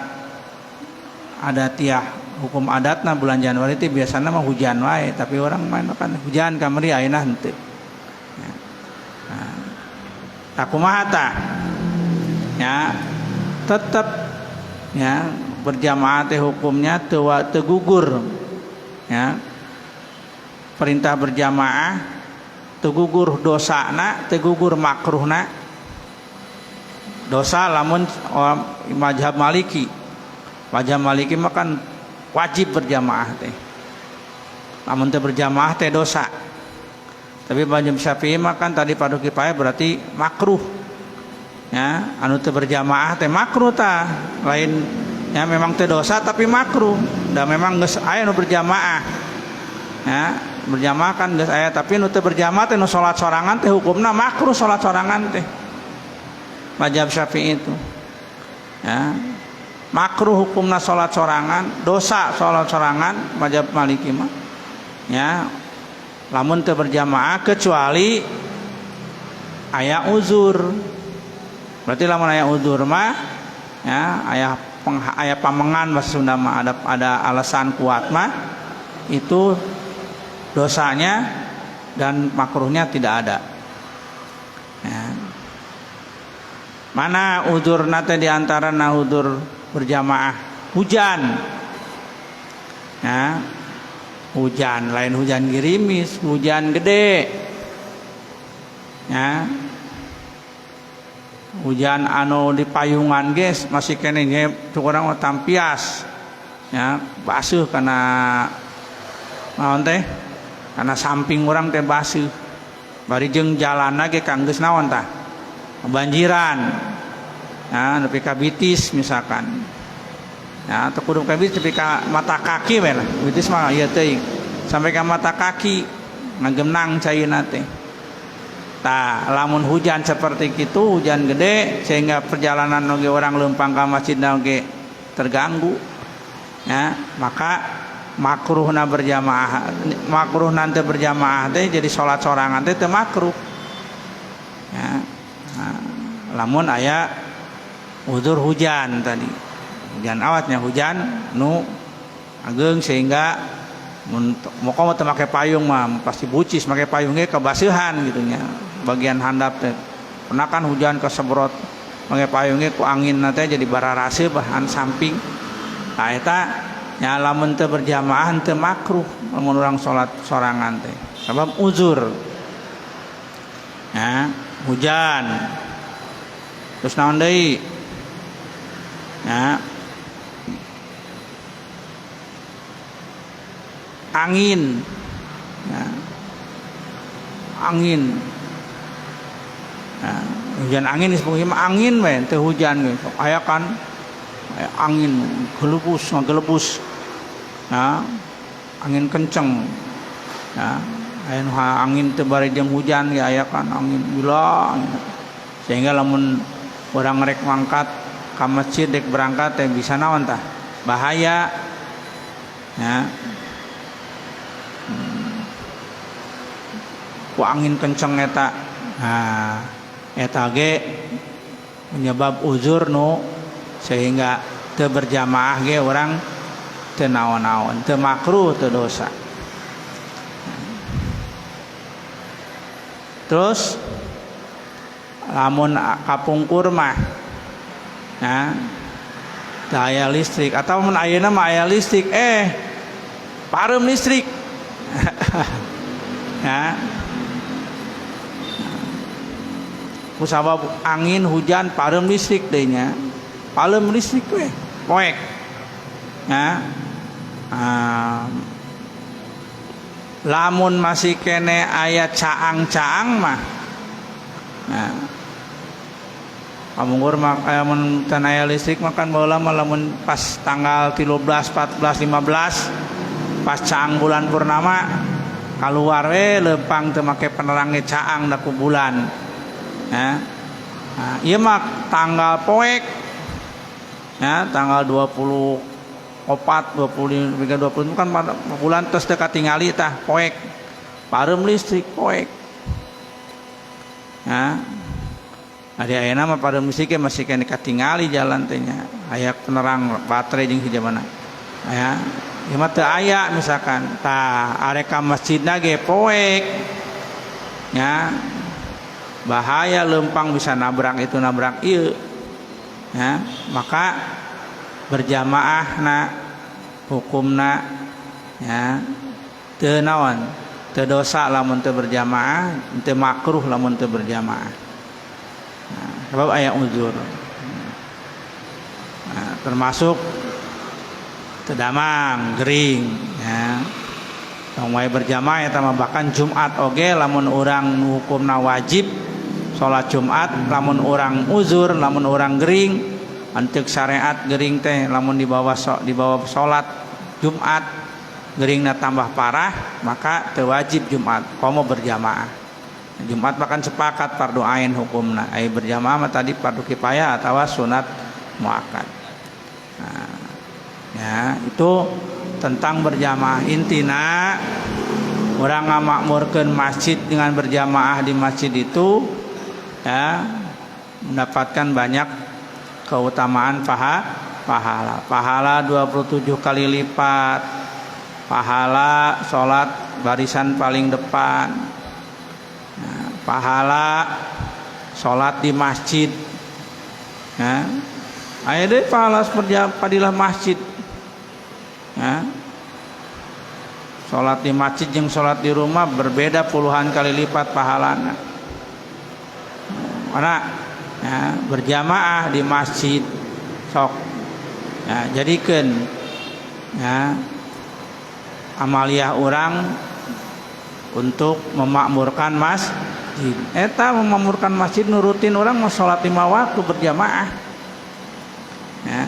adatiah hukum adatna bulan Januari itu biasanya mah hujan wae, tapi orang main kan hujan kamari ayeuna henteu. Ya. Takumaha tah? Ya, tetap ya berjamaah teh hukumnya teu gugur. Ya. Perintah berjamaah teu gugur dosana, teu gugur makruhna. Dosa lamun mazhab Maliki. Mazhab Maliki mah kan wajib berjamaah teh. Lamun teu berjamaah teh dosa. Tapi mazhab Syafi'i mah kan tadi fardu kifayah berarti makruh. Ya, anu teu berjamaah teh makruh tah. Lain ya memang teu dosa tapi makruh. Dan memang geus aya nu berjamaah. Ya, berjamaah kan geus aya, tapi nu teu berjamaah teh nu salat sorangan teh hukumna makruh salat sorangan teh. Mazhab Syafi'i itu. Ya. Makruh hukumna salat sorangan, dosa salat sorangan mazhab Maliki mah. Ya. lamun teu berjamaah kecuali aya uzur. Berarti lamun aya uzur mah ya aya pamengan bahasa Sunda mah ada alasan kuat mah itu dosanya dan makruhnya tidak ada. Ya. Mana uzur nate diantara uzur berjamaah? Hujan. Ya. Hujan lain hujan gerimis, hujan gede. Ya. Hujan anu di payungan guys masih kene ge kurang tampias. Ya, basuh karena naon teh? Karena samping orang teh basuh. Bari jeung jalanna ge kanggeus naon tah? Banjiran. Ya, nepi ka bitis misalkan. Ya, atau kudu ka bitis nepi ka mata kaki we lah. Bitis mah ieu teuing. Sampai ka mata kaki ngagemnang cayeuna teh. Tah, lamun hujan seperti itu, hujan gede sehingga perjalanan oge orang leumpang ka masjid oge terganggu. Ya, maka makruhna berjamaah, makruh nanti berjamaah teh jadi salat sorangan teh teu makruh. Ya. Nah, lamun aya uzur hujan tadi. Hujan awatnya hujan nu ageung sehingga moko teu make payung mah pasti bucis make payung ge kabaseuhan gitu nya. Bagian handap teh. Pernah kan hujan kesebrot make payung ge ku angin teh jadi bararaseuh bahan samping. Nah eta nya lamun teu berjamaah teu makruh lamun urang salat sorangan teh. Sabab uzur. Ya, hujan. Terus naon deui? Ya. Angin. Ya. Angin. Ya. Hujan angin disebut angin we teu hujan we. Aya kan angin gelebus. Nah, angin kenceng. Ya, angin teu bari jeung hujan ge aya kan angin gila. Sehingga lamun urang rek mangkat ka masjid rek berangkat teh bisa naon tah? Bahaya. Ya. Ku angin kenceng eta. Nah, eta ge menyebab uzur nu sehingga teu berjamaah ge orang teu naon-naon, teu makruh, teu dosa. Terus lamun kapungkur mah ya daya listrik atau mun ayeuna mah aya listrik parem listrik. Ya. Kusabab angin hujan parem listrik deui nya. Parem listrik we poek. Ya. Lamun masih kene aya caang-caang mah. Nah. Pamungkur mah mun tan aya listrik makan baheula mah lamun pas tanggal 13, 14, 15 pas caang bulan purnama kaluar we leumpang teu make penerang caang da ku bulan. Ya. Nah, ieu mah tanggal poek. Ya, tanggal 24, 25, 20 kan bulan tos teu katingali tah poek. Parem listrik poek. Ya. Ari ayeuna mah parem listrik masih kene katingali jalan teh nya. Aya penerang baterai jeung hijabana. Ya. Ieu mah teu aya misalkan. Tah arek ka masjidna ge poek. Ya. Bahaya leumpang bisa nabrak itu nabrak ieu. Ya, maka berjamaahna hukumna ya teu naon teu dosa lamun teu berjamaah, teu makruh lamun teu berjamaah. Nah, sebab aya uzur. Nah, termasuk teu damang, gering ya. Tong wae berjamaah eta mah bahkan Jumat oge lamun urang nu hukumna wajib salat Jumat, lamun orang uzur, lamun orang gering, anteuk syariat gering teh lamun dibawa salat Jumat, geringna tambah parah, maka teu wajib Jumat, komo berjamaah. Jumat makan sepakat fardu ain hukumna, ai berjamaah mah tadi fardu kifayah atawa sunat muakkad. Nah, ya, itu tentang berjamaah. Intina Orang ngamakmurkeun masjid dengan berjamaah di masjid itu ya mendapatkan banyak keutamaan pahala. Pahala 27 kali lipat. Pahala sholat barisan paling depan. Nah, pahala sholat di masjid. Ya. Ayo deh pahala fadilah masjid. Ya. Sholat di masjid jeung sholat di rumah berbeda puluhan kali lipat pahalana. Karena ya, berjamaah di masjid sok ya, jadikeun ya, amaliyah orang untuk memakmurkan masjid. Eta memakmurkan masjid nurutin orang mau sholat 5 waktu berjamaah. Ya.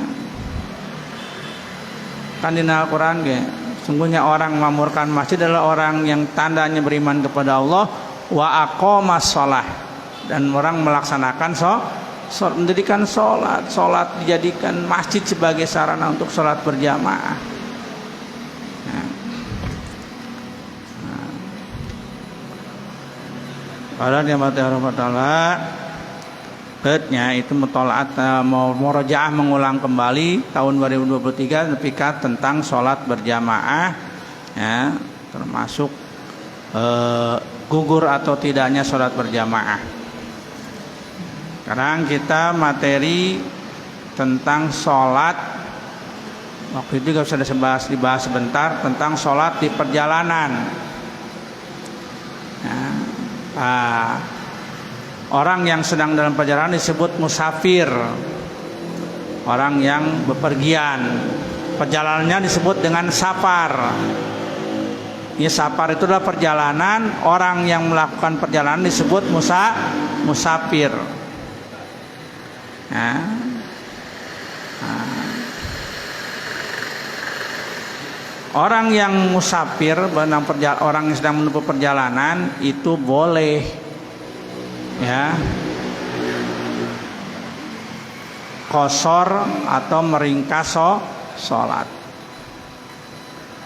Kan di Al-Quran ge, sungguhnya orang memakmurkan masjid adalah orang yang tandanya beriman kepada Allah wa aqomas sholah, dan orang melaksanakan mendirikan sholat dijadikan masjid sebagai sarana untuk sholat berjamaah. Kalau dia Allah betnya itu mutolaat mau murojaah mengulang kembali tahun 2023 nepikat tentang sholat berjamaah ya, termasuk gugur atau tidaknya sholat berjamaah. Sekarang kita materi tentang sholat. Waktu itu sudah dibahas sebentar tentang sholat di perjalanan. Orang yang sedang dalam perjalanan disebut musafir. Orang yang bepergian, perjalanannya disebut dengan safar. Ya, safar itu adalah perjalanan. Orang yang melakukan perjalanan disebut musafir. Orang yang musafir, orang yang sedang menempuh perjalanan itu boleh ya qashar atau meringkas sholat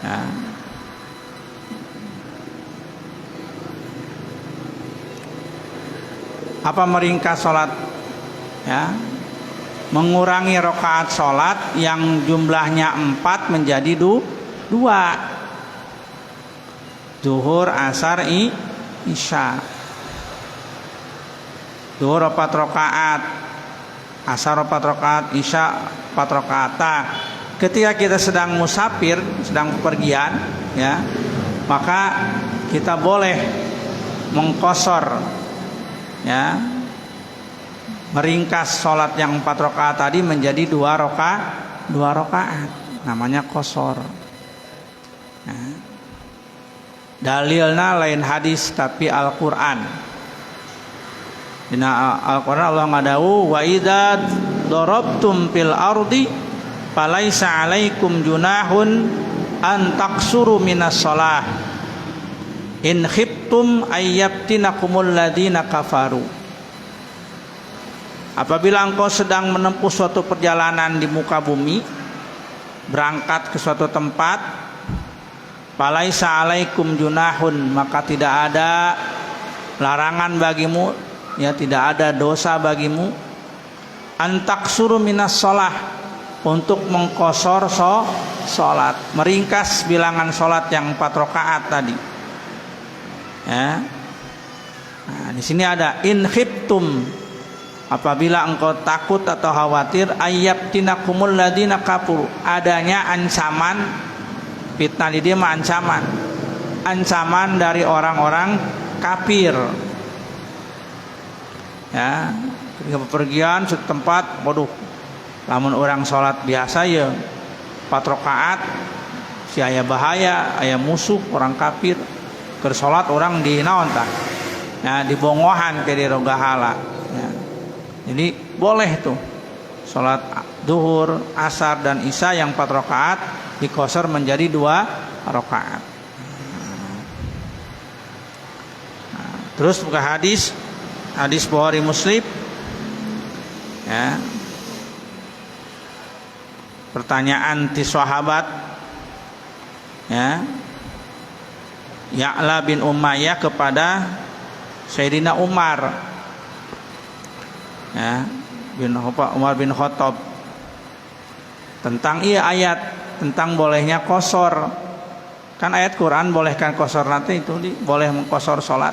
ya. Apa meringkas sholat ya? Mengurangi rakaat sholat yang jumlahnya 4 menjadi 2. Zuhur, asar, isya. Zuhur 4 rakaat, asar 4 rakaat, isya 4 rakaat. Ketika kita sedang musafir, sedang bepergian ya, maka kita boleh mengqashar ya, meringkas sholat yang 4 rakaat tadi menjadi 2 rakaat, namanya qashar. Dalilna lain hadis tapi Al-Quran. Dina Al-Quran Allah ngadawu wa idza darabtum fil ardi falaisa alaikum junahun an taksuru minas shalah in khiftum ayyabtinakumul ladina kafaru. Apabila engkau sedang menempuh suatu perjalanan di muka bumi, berangkat ke suatu tempat, falaisa alaikum junahun, maka tidak ada larangan bagimu ya, tidak ada dosa bagimu antaksuru minas shalah, untuk mengqashar sholat, meringkas bilangan sholat yang 4 rakaat tadi ya. Nah, di sini ada in khiftum, apabila engkau takut atau khawatir ayyabtinakumul ladina kafuru, adanya ancaman fitnah di dia mah ancaman dari orang-orang kafir ya. Ketika bepergian suatu tempat, waduh, lamun orang sholat biasa ya 4 rakaat, si aya bahaya, aya musuh orang kafir keur sholat orang di naon tah ya, dibongohan ke di rogahala ya. Jadi boleh tuh sholat duhur, asar dan isya yang 4 rakaat dikosor menjadi 2 rakaat. Terus buka hadis Bukhari Muslim ya. Pertanyaan ti sahabat ya, Ya'la bin Umayyah kepada Sayyidina Umar, ya, Umar bin Khattab, tentang ayat tentang bolehnya qashar. Kan ayat Quran bolehkan qashar, nanti itu boleh mengqashar salat.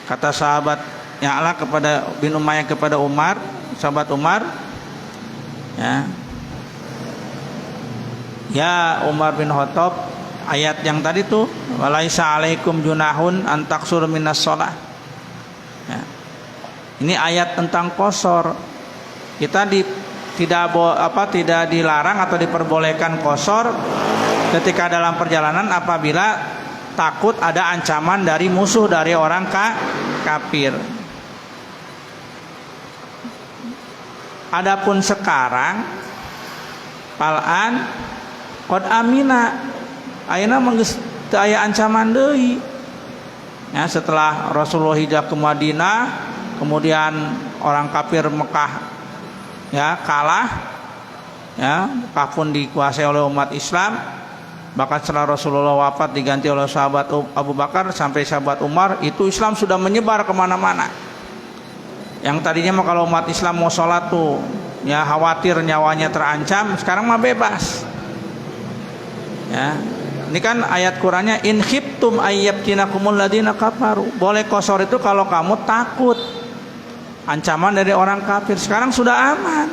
Kata sahabat Ya'la kepada bin Umayyah kepada Umar, sahabat Umar, ya Umar bin Khattab, ayat yang tadi tuh, walaisa alaikum junahun an taqsuru minas shalah. Ya. Ini ayat tentang qashar. Kita tidak dilarang atau diperbolehkan qashar ketika dalam perjalanan apabila takut ada ancaman dari musuh, dari orang kafir. Adapun sekarang palan qad amina, ayeuna manggeus teu aya ancaman deui. Ya, setelah Rasulullah hijrah ke Madinah, kemudian orang kafir Mekah ya kalah, ya, Mekah pun dikuasai oleh umat Islam. Bahkan setelah Rasulullah wafat diganti oleh sahabat Abu Bakar sampai sahabat Umar, itu Islam sudah menyebar kemana-mana. Yang tadinya mah kalau umat Islam mau sholat tuh ya khawatir nyawanya terancam, sekarang mah bebas. Ya, ini kan ayat Qur'annya in khiftum ayyabtinakumul ladina kafaru. Boleh qashar itu kalau kamu takut ancaman dari orang kafir. Sekarang sudah aman.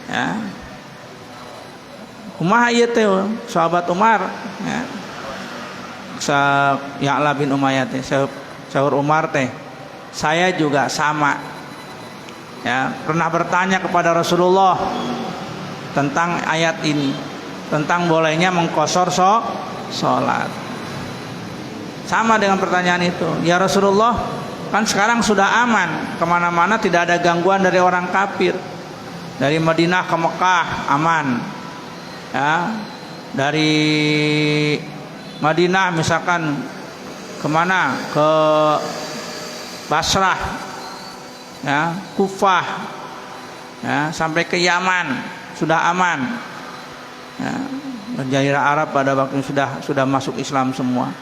Ya. Kumaha ieu teh sahabat Umar, ya. Ya'la bin Umayyah teh sahur Umar teh, saya juga sama. Ya, pernah bertanya kepada Rasulullah tentang ayat ini, tentang bolehnya mengqashar salat. Sama dengan pertanyaan itu, ya Rasulullah, kan sekarang sudah aman, kemana-mana tidak ada gangguan dari orang kafir. Dari Madinah ke Mekah aman, ya. Dari Madinah misalkan kemana, ke Basrah, ya, Kufah, ya, sampai ke Yaman sudah aman. Ya, Jazirah Arab pada waktu sudah masuk Islam semua.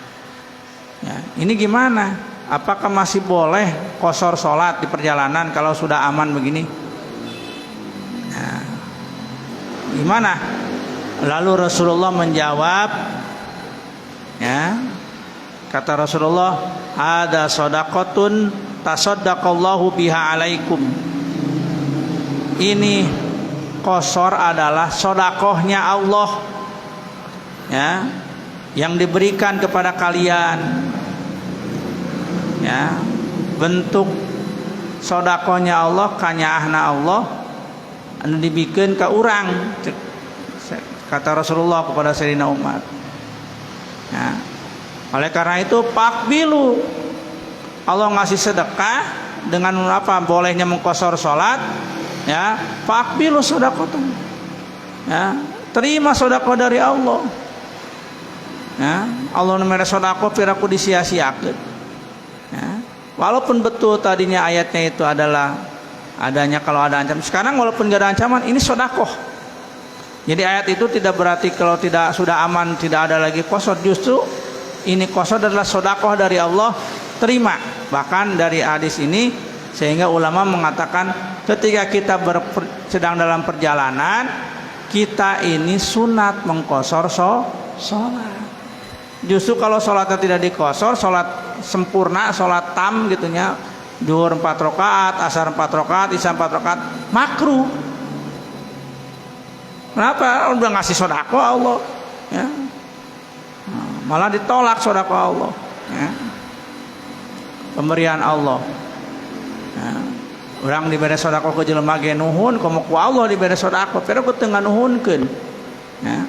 Ya, ini gimana? Apakah masih boleh qashar salat di perjalanan kalau sudah aman begini? Nah, gimana? Lalu Rasulullah menjawab, ya, kata Rasulullah, ada shadaqatun tasaddaqallahu biha alaikum. Ini qashar adalah sedekahnya Allah, ya, yang diberikan kepada kalian. Ya, bentuk sedekahnya Allah, kanyaahna Allah anu dibikeun ka urang, kata Rasulullah kepada Sayyidina Umar. Ya. Oleh karena itu pakbilu, Allah ngasih sedekah dengan apa? Bolehnya mengqashar salat, ya, pakbilu sedekahtum. Ya, terima sedekah dari Allah. Ya, Allah nomor sedekah piraku disia-siakeun. Ya, walaupun betul tadinya ayatnya itu adalah adanya kalau ada ancaman. Sekarang walaupun gak ada ancaman, ini sedekah. Jadi ayat itu tidak berarti kalau tidak sudah aman tidak ada lagi qashar. Justru ini qashar adalah sedekah dari Allah, terima. Bahkan dari hadis ini sehingga ulama mengatakan ketika kita sedang dalam perjalanan, kita ini sunat mengqashar salat. Justru kalau salatnya tidak diqashar, salat sempurna, salat tam gitunya, zuhur 4 rakaat, asar 4 rakaat, isya 4 rakaat, makruh. Kenapa? Udah ngasih sedekah Allah, ya. Malah ditolak sedekah Allah, ya. Pemberian Allah. Ya. Orang diberi sedekah ke jelema ge nuhun, komo ku Allah diberi sedekah, pero ku teu nganuhunkeun. Ya.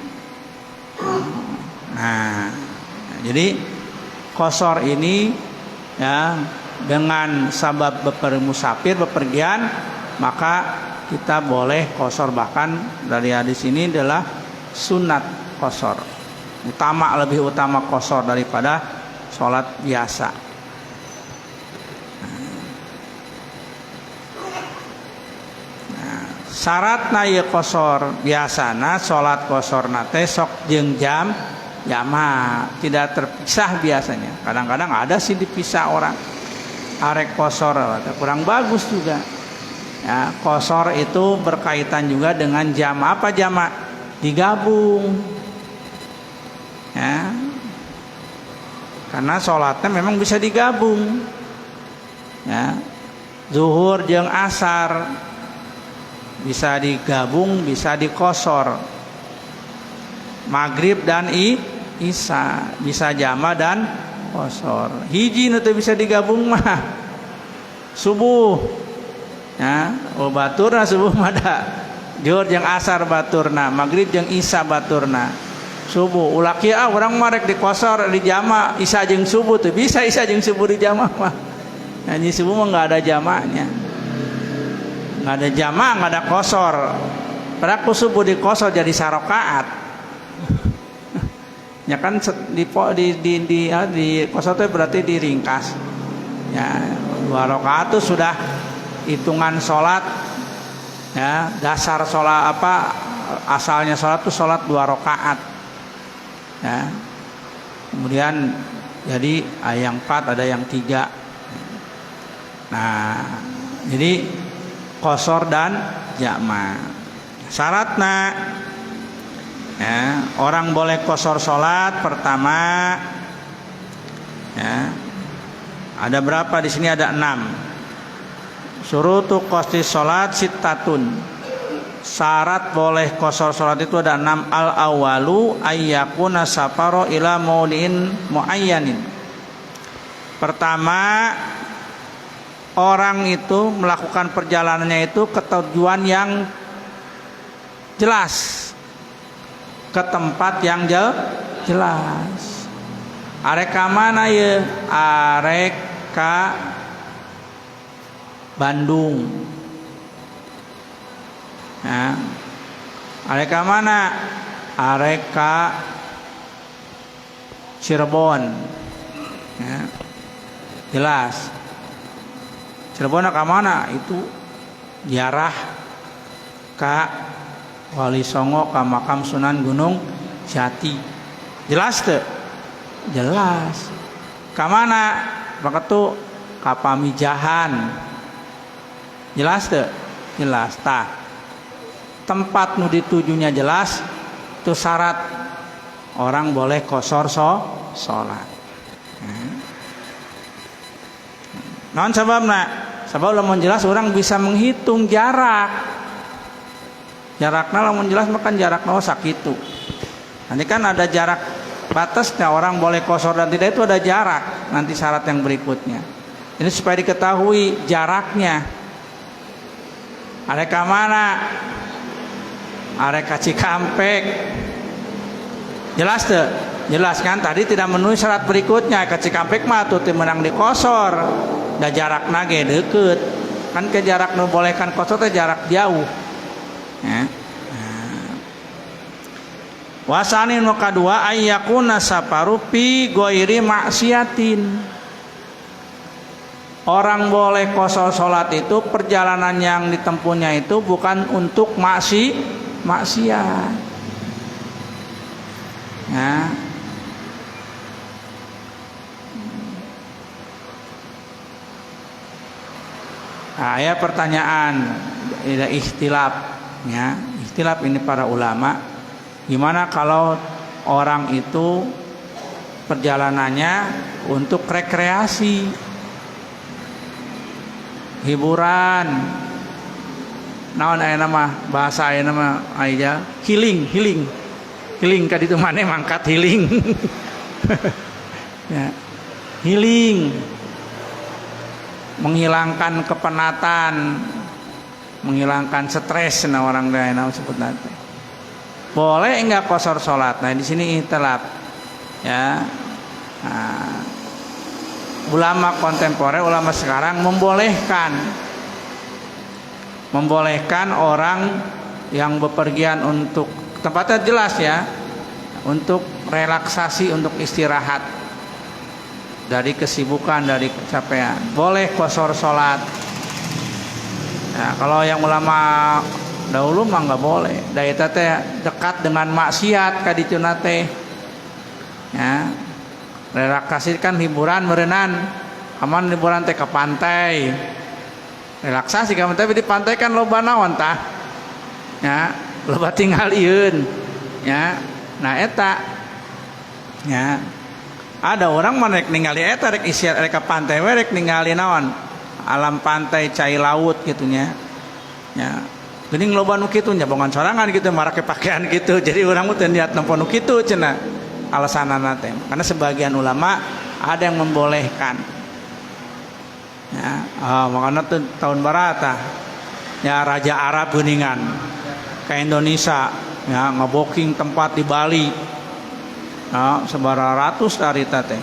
Nah, jadi qashar ini, ya, dengan sabab musafir bepergian, maka kita boleh qashar. Bahkan dari hadis ini adalah sunat qashar, lebih utama qashar daripada sholat biasa. Nah, syaratna ye qashar biasana sholat qashar nate sok jeung jam jama, tidak terpisah biasanya. Kadang-kadang ada sih dipisah orang. Arek kosor kurang bagus juga. Ya, kosor itu berkaitan juga dengan jama. Apa jama? Digabung. Ya. Karena sholatnya memang bisa digabung. Ya. Zuhur jeung asar bisa digabung, bisa dikosor. Maghrib dan isya bisa jama dan kosor. Hiji nu teu bisa digabung mah subuh. Ya, baturna subuh mah da. Zuhur jeung asar baturna, maghrib jeung isya baturna. Subuh ulah kieu urang mah rek dikosor di jama isya jeung subuh teu bisa isya jeung subuh di jama mah. Nyanyi subuh mah enggak ada jamanya. Enggak ada jama, enggak ada kosor. Padahal ku subuh dikosor jadi sarakaat. Ya kan di kosor itu berarti diringkas. Ya, 2 rakaat itu sudah hitungan sholat. Ya, dasar sholat apa asalnya sholat itu sholat 2 rakaat. Ya. Kemudian jadi ada yang 4, ada yang 3. Nah, jadi kosor dan jama. Syaratnya ya, orang boleh kosor sholat pertama ya, ada berapa di sini? Ada 6. Syurutu qasdi sholat sittatun. Syarat boleh kosor sholat itu ada 6. Al awalu ayyakuna safaro ila maudin muayyanin. Pertama, orang itu melakukan perjalanannya itu ke tujuan yang jelas, ke tempat yang jelas. Arek ka mana ye? Arek ka Bandung. Ya. Arek ka mana? Arek ka Cirebon. Ya. Jelas. Cirebon ka mana? Itu ziarah ka Wali Songo ka makam Sunan Gunung Jati. Jelas teu? Jelas. Ka mana? Pakatu ka Pamijahan. Jelas teu? Jelas. Tah. Tempat nu ditujunya jelas, itu syarat orang boleh kosor sholat. Naon sababna? Sabab lamun jelas orang bisa menghitung jarak. Jarakna lamun jelas makan jarakna sakitu. Nanti kan ada jarak batasnya orang boleh kosor dan tidak, itu ada jarak. Nanti syarat yang berikutnya. Ini supaya diketahui jaraknya. Arek ka mana? Arek ka Cikampek. Jelas teu? Jelas kan? Tadi tidak memenuhi syarat berikutnya. Ka Cikampek mah tuh menang dikosor. Da jarak nage deket. Kan ke jarak nu bolehkan kosor teh jarak jauh. Ya. Wasani nu kadua ayyakuna safaru fi ghairi maksiatin. Orang boleh kosor salat itu perjalanan yang ditempuhnya itu bukan untuk maksiat. Ya. Nah, ya pertanyaan, ada ikhtilaf, ya. Ikhtilaf ini para ulama. Gimana kalau orang itu perjalanannya untuk rekreasi, hiburan, naon aya nama bahasa aya nama aya healing ka ditu maneh mangkat healing. Ya. Healing, menghilangkan kepenatan, menghilangkan stres na orang lain sebut nanti. Boleh enggak kosor sholat? Nah di sini ikhtilaf. Ya. Nah, ulama kontemporer, ulama sekarang membolehkan orang yang bepergian untuk tempatnya jelas ya, untuk relaksasi, untuk istirahat dari kesibukan, dari kecapean, boleh kosor sholat. Nah, kalau yang ulama dahulu mah nggak boleh. Daya teh dekat dengan maksiat kadituna teh. Ya, relaksasi kan hiburan merenan, aman liburan teh ke pantai. Relaksasi kan tapi di pantai kan loba naon tah. Ya, loba tinggal ieun. Ya. Nah eta ya. Ada orang mah rek ningali eta rek isiar rek ke pantai we rek ningali naon? Alam pantai cai laut gitu nya. Ya. Geuning loba nu kitu nya bongan sorangan gitu marake pakaian gitu. Jadi urang teh niat nempo nu kitu cenah. Alasanana teh. Karena sebagian ulama ada yang membolehkan. Ya, makanya tahun barata ya Raja Arab geuningan ke Indonesia ya ngebooking tempat di Bali. Ya, sebara ratus dari teh.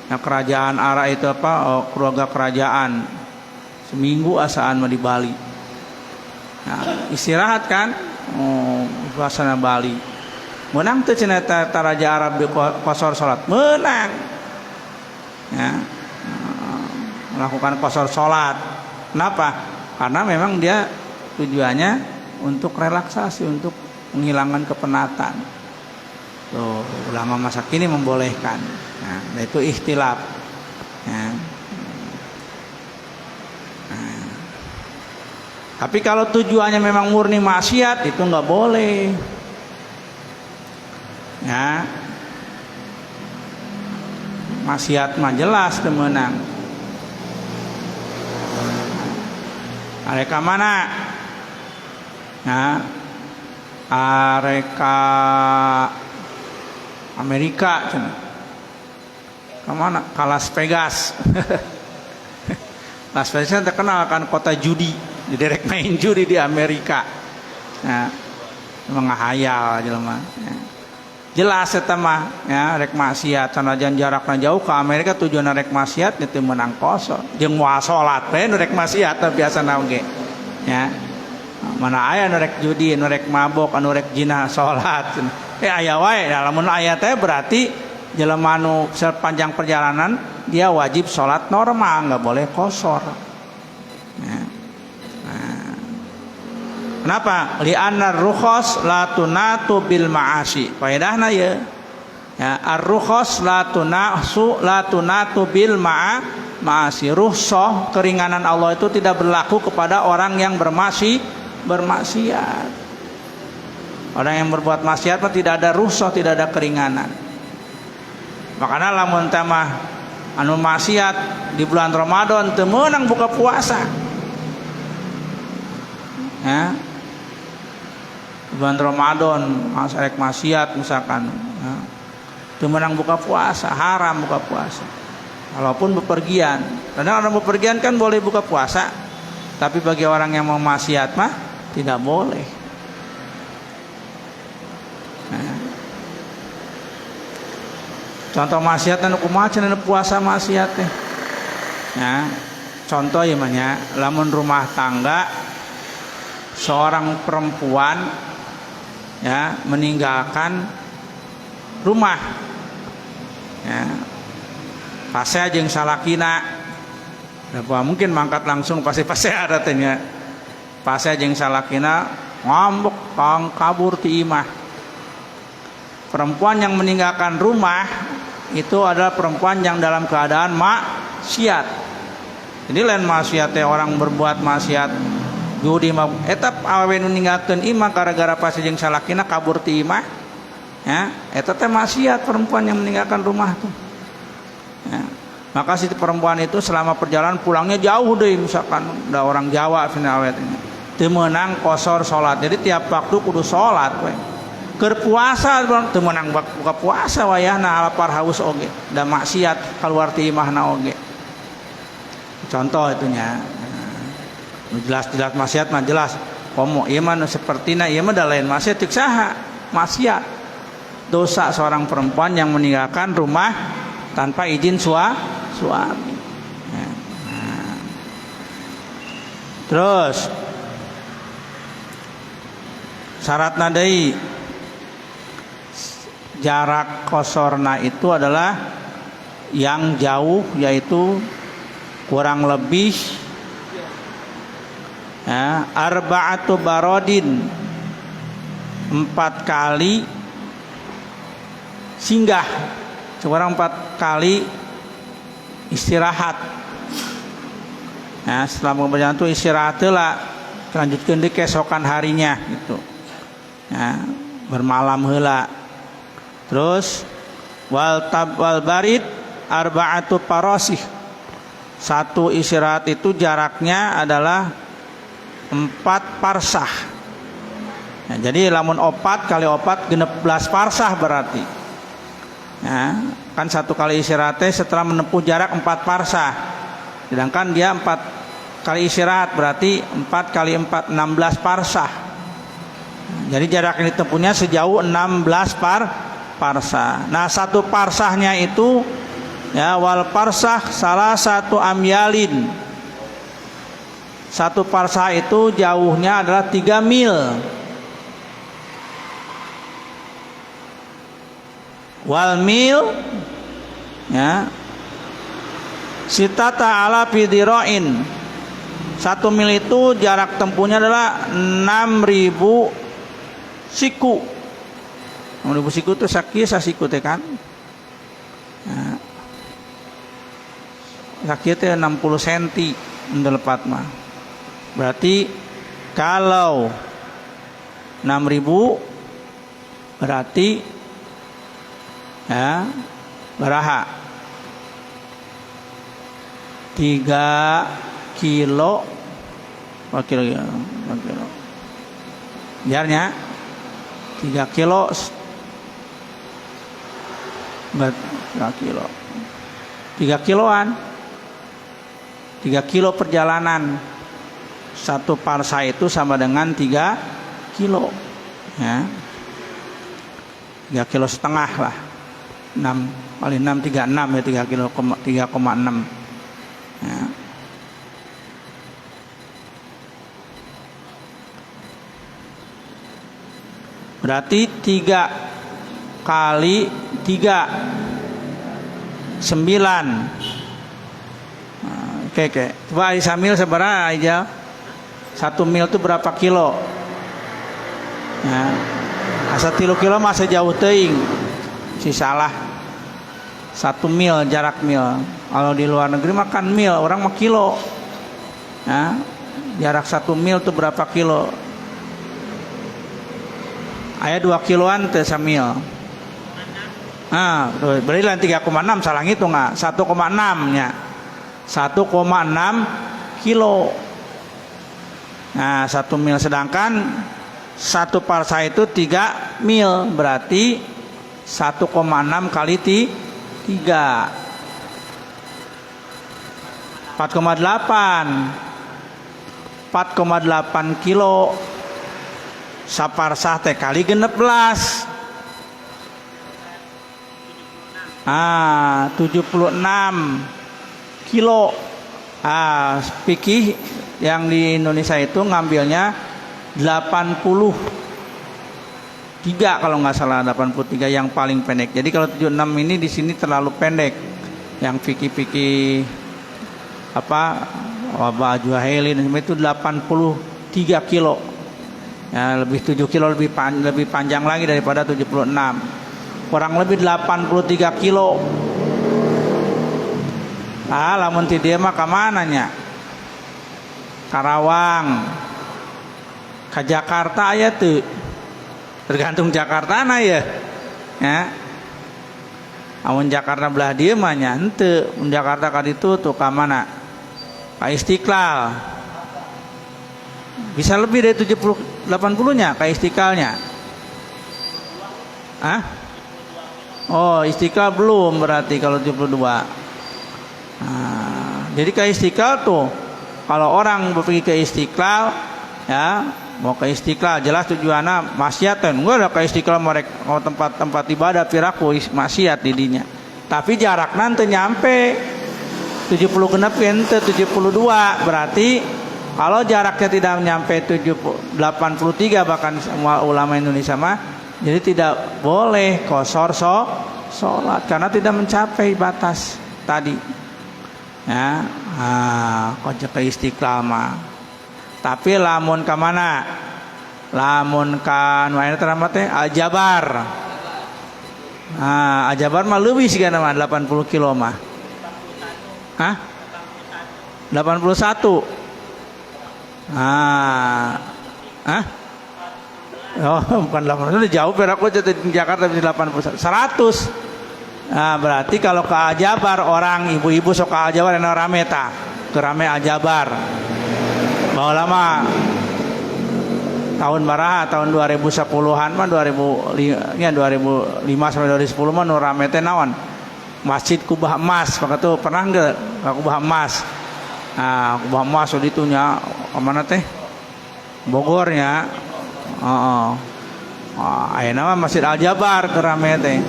Ya kerajaan Arab itu apa? Keluarga kerajaan seminggu asaan mah di Bali. Nah, istirahat kan suasana Bali menang tuh cenah Raja Arab di qasar salat menang ya, melakukan qasar salat. Kenapa? Karena memang dia tujuannya untuk relaksasi, untuk menghilangkan kepenatan. Tuh, ulama masa kini membolehkan. Nah, itu ikhtilaf ya. Tapi kalau tujuannya memang murni maksiat itu nggak boleh. Ya, maksiat mah jelas temenang. Areka mana? Ya, areka Amerika, kemana? Ke Las Vegas. Las Vegas terkenal kan kota judi. Direk main judi di Amerika. Nah, menghayal jelema. Ya. Jelas eta mah ya rek maksiat sanajan jarakna jauh ke Amerika tujuan rek maksiat teu meunang kosor. Jeung moal salat we rek maksiat biasana oge. Ya. Mana aya nu rek judi, nu rek mabok, anu rek zina salat. Aya wae. Lamun aya teh berarti jelema nu sepanjang perjalanan dia wajib salat normal, enggak boleh kosor. Ya. Kenapa? Li'anna ar-rukhas la tunatu bil ma'asi. Faedahna ya. Ya, ar-rukhas la tunatu bil ma'asi. Rukhsah keringanan Allah itu tidak berlaku kepada orang yang bermaksiat. Orang yang berbuat maksiat tidak ada rukhsah, tidak ada keringanan. Makanya lamun tamah anu maksiat di bulan Ramadan teu meunang buka puasa. Ya. Bulan Ramadan rek maksiat misalkan ya. Itu menang buka puasa, haram buka puasa walaupun bepergian. Karena orang bepergian kan boleh buka puasa, tapi bagi orang yang mau maksiat mah tidak boleh ya. Contoh maksiat anu kumaha cenah puasa maksiat teh ya. Contoh ieu mah nya lamun rumah tangga seorang perempuan ya meninggalkan rumah ya pase jeung salakina apa mungkin mangkat langsung pase ada tanya pase jeung salakina ngambek kang kabur ti imah. Perempuan yang meninggalkan rumah itu adalah perempuan yang dalam keadaan maksiat. Jadi lain maksiat orang berbuat maksiat judi mah eta awewe nu ninggalkeun imah gara-gara pase jeung salakina kabur ti imah ya eta teh maksiat perempuan yang meninggalkan rumah tuh ya. Maka si perempuan itu selama perjalanan pulangnya jauh deui misalkan da orang Jawa cenah awet teu meunang qosor salat. Jadi tiap waktu kudu salat we. Keur puasa teu meunang buka puasa wayahna lapar haus oge da maksiat kaluar ti imahna oge. Contoh itunya. Jelas-jelas maksiat mah jelas. Komo ieu mah sapertina ieu mah da lain maksiat ceuk saha? Maksiat. Dosa seorang perempuan yang meninggalkan rumah tanpa izin suami. Ya. Nah. Terus syaratna deui jarak kosorna itu adalah yang jauh yaitu kurang lebih ya, arba'atu barodin 4 kali singgah seorang 4 kali istirahat. Nah, setelah berjalan itu istirahat lah, lanjutkan di keesokan harinya gitu. Nah, bermalam heula. Terus wal barid arba'atu parasih. Satu istirahat itu jaraknya adalah 4 parsah. Nah, jadi lamun 4 kali 4 16 parsah berarti. Nah, kan 1 kali istirahatnya setelah menempuh jarak 4 parsah. Sedangkan dia 4 kali istirahat berarti 4 kali 4 16 parsah. Jadi jarak yang ditempuhnya sejauh 16 parsah. Nah, 1 parsahnya itu ya wal parsah salah satu amyalin. 1 parsah itu jauhnya adalah 3 mil. Wal mil ya sitata ala fidiroin. 1 mil itu jarak tempuhnya adalah 6.000 siku. 6.000 siku itu sasiku teh kan. Nah, kaki itu 60 cm mendelepat mah. Berarti kalau 6.000 berarti ya baraha 3 kilo biarnya 3 kilo 3 kiloan 3 kilo perjalanan. 1 parsa itu sama dengan 3 kilo ya, 3 kilo setengah lah, 6 kali 6 36 ya, 3 kilo 3,6 ya. Berarti 3 kali 3 9. Oke. Coba Aisyah mil seberapa aja? 1 mil itu berapa kilo? Ya. Asa 3 kilo masa jauh teuing. Si salah. 1 mil jarak mil. Kalau di luar negeri makan mil, orang mah kilo. Ya. Jarak 1 mil itu berapa kilo? Aya 2 kiloan teh samil. Nah, berarti lain 3,6 salah ngitung nggak? 1,6 nya. 1,6 kilo. Nah, 1 mil, sedangkan 1 parsa itu 3 mil, berarti 1,6 kali 3 4,8 kilo. Saparsah teh kali 16 76 kilo. Fikih yang di Indonesia itu ngambilnya 83 kalau nggak salah, 83 yang paling pendek. Jadi kalau 76 ini di sini terlalu pendek. Yang fikih apa Wabah Juhailin itu 83 kilo. Ya, lebih 7 kilo lebih panjang lagi daripada 76. Kurang lebih 83 kilo. Lamun ti dieu mah ka mananya? Karawang. Ka Jakarta aya teu? Tergantung Jakartana ya. Ya. Amun Jakarta belah dieu mah nya henteu. Mun Jakarta ka ditu tuh ka mana? Ka Istiqlal. Bisa lebih dari 80-nya ke Istiqlalnya. Oh, Istiqlal belum berarti kalau 72. Jadi ke Istiqlal tuh kalau orang pergi ke Istiqlal ya, mau ke Istiqlal jelas tujuannya maksiatan. Enggak ada ke Istiqlal mau tempat ibadah piraku maksiat didinya. Tapi jarak nanti nyampe 70 genep ente 72 berarti kalau jaraknya tidak nyampe 83 bahkan semua ulama Indonesia mah jadi tidak boleh qashar sholat karena tidak mencapai batas tadi. Ya, kojek ke Istiqlal mah. Tapi lamun ka mana? Lamun ka nu aya teh Al-Jabar. Ajabar mah leuwih siga nama 80 kilo mah. Hah? 81. Hah? Oh, bukan 80. Jauh berak aku di Jakarta di 81. 100. Berarti kalau ke Ajabar orang ibu-ibu sok ke Ajabar enak rame ta. Kerame Ajabar. Bawa lama tahun baraha tahun 2010-an mah 2005 sampai 2010 mah nu rame teh naon? Masjid Kubah Emas, maka tuh pernah enggak Kubah Emas? Kubah Emas di nya mana teh? Bogornya. Ayeuna mah Masjid Al-Jabar kerame teh.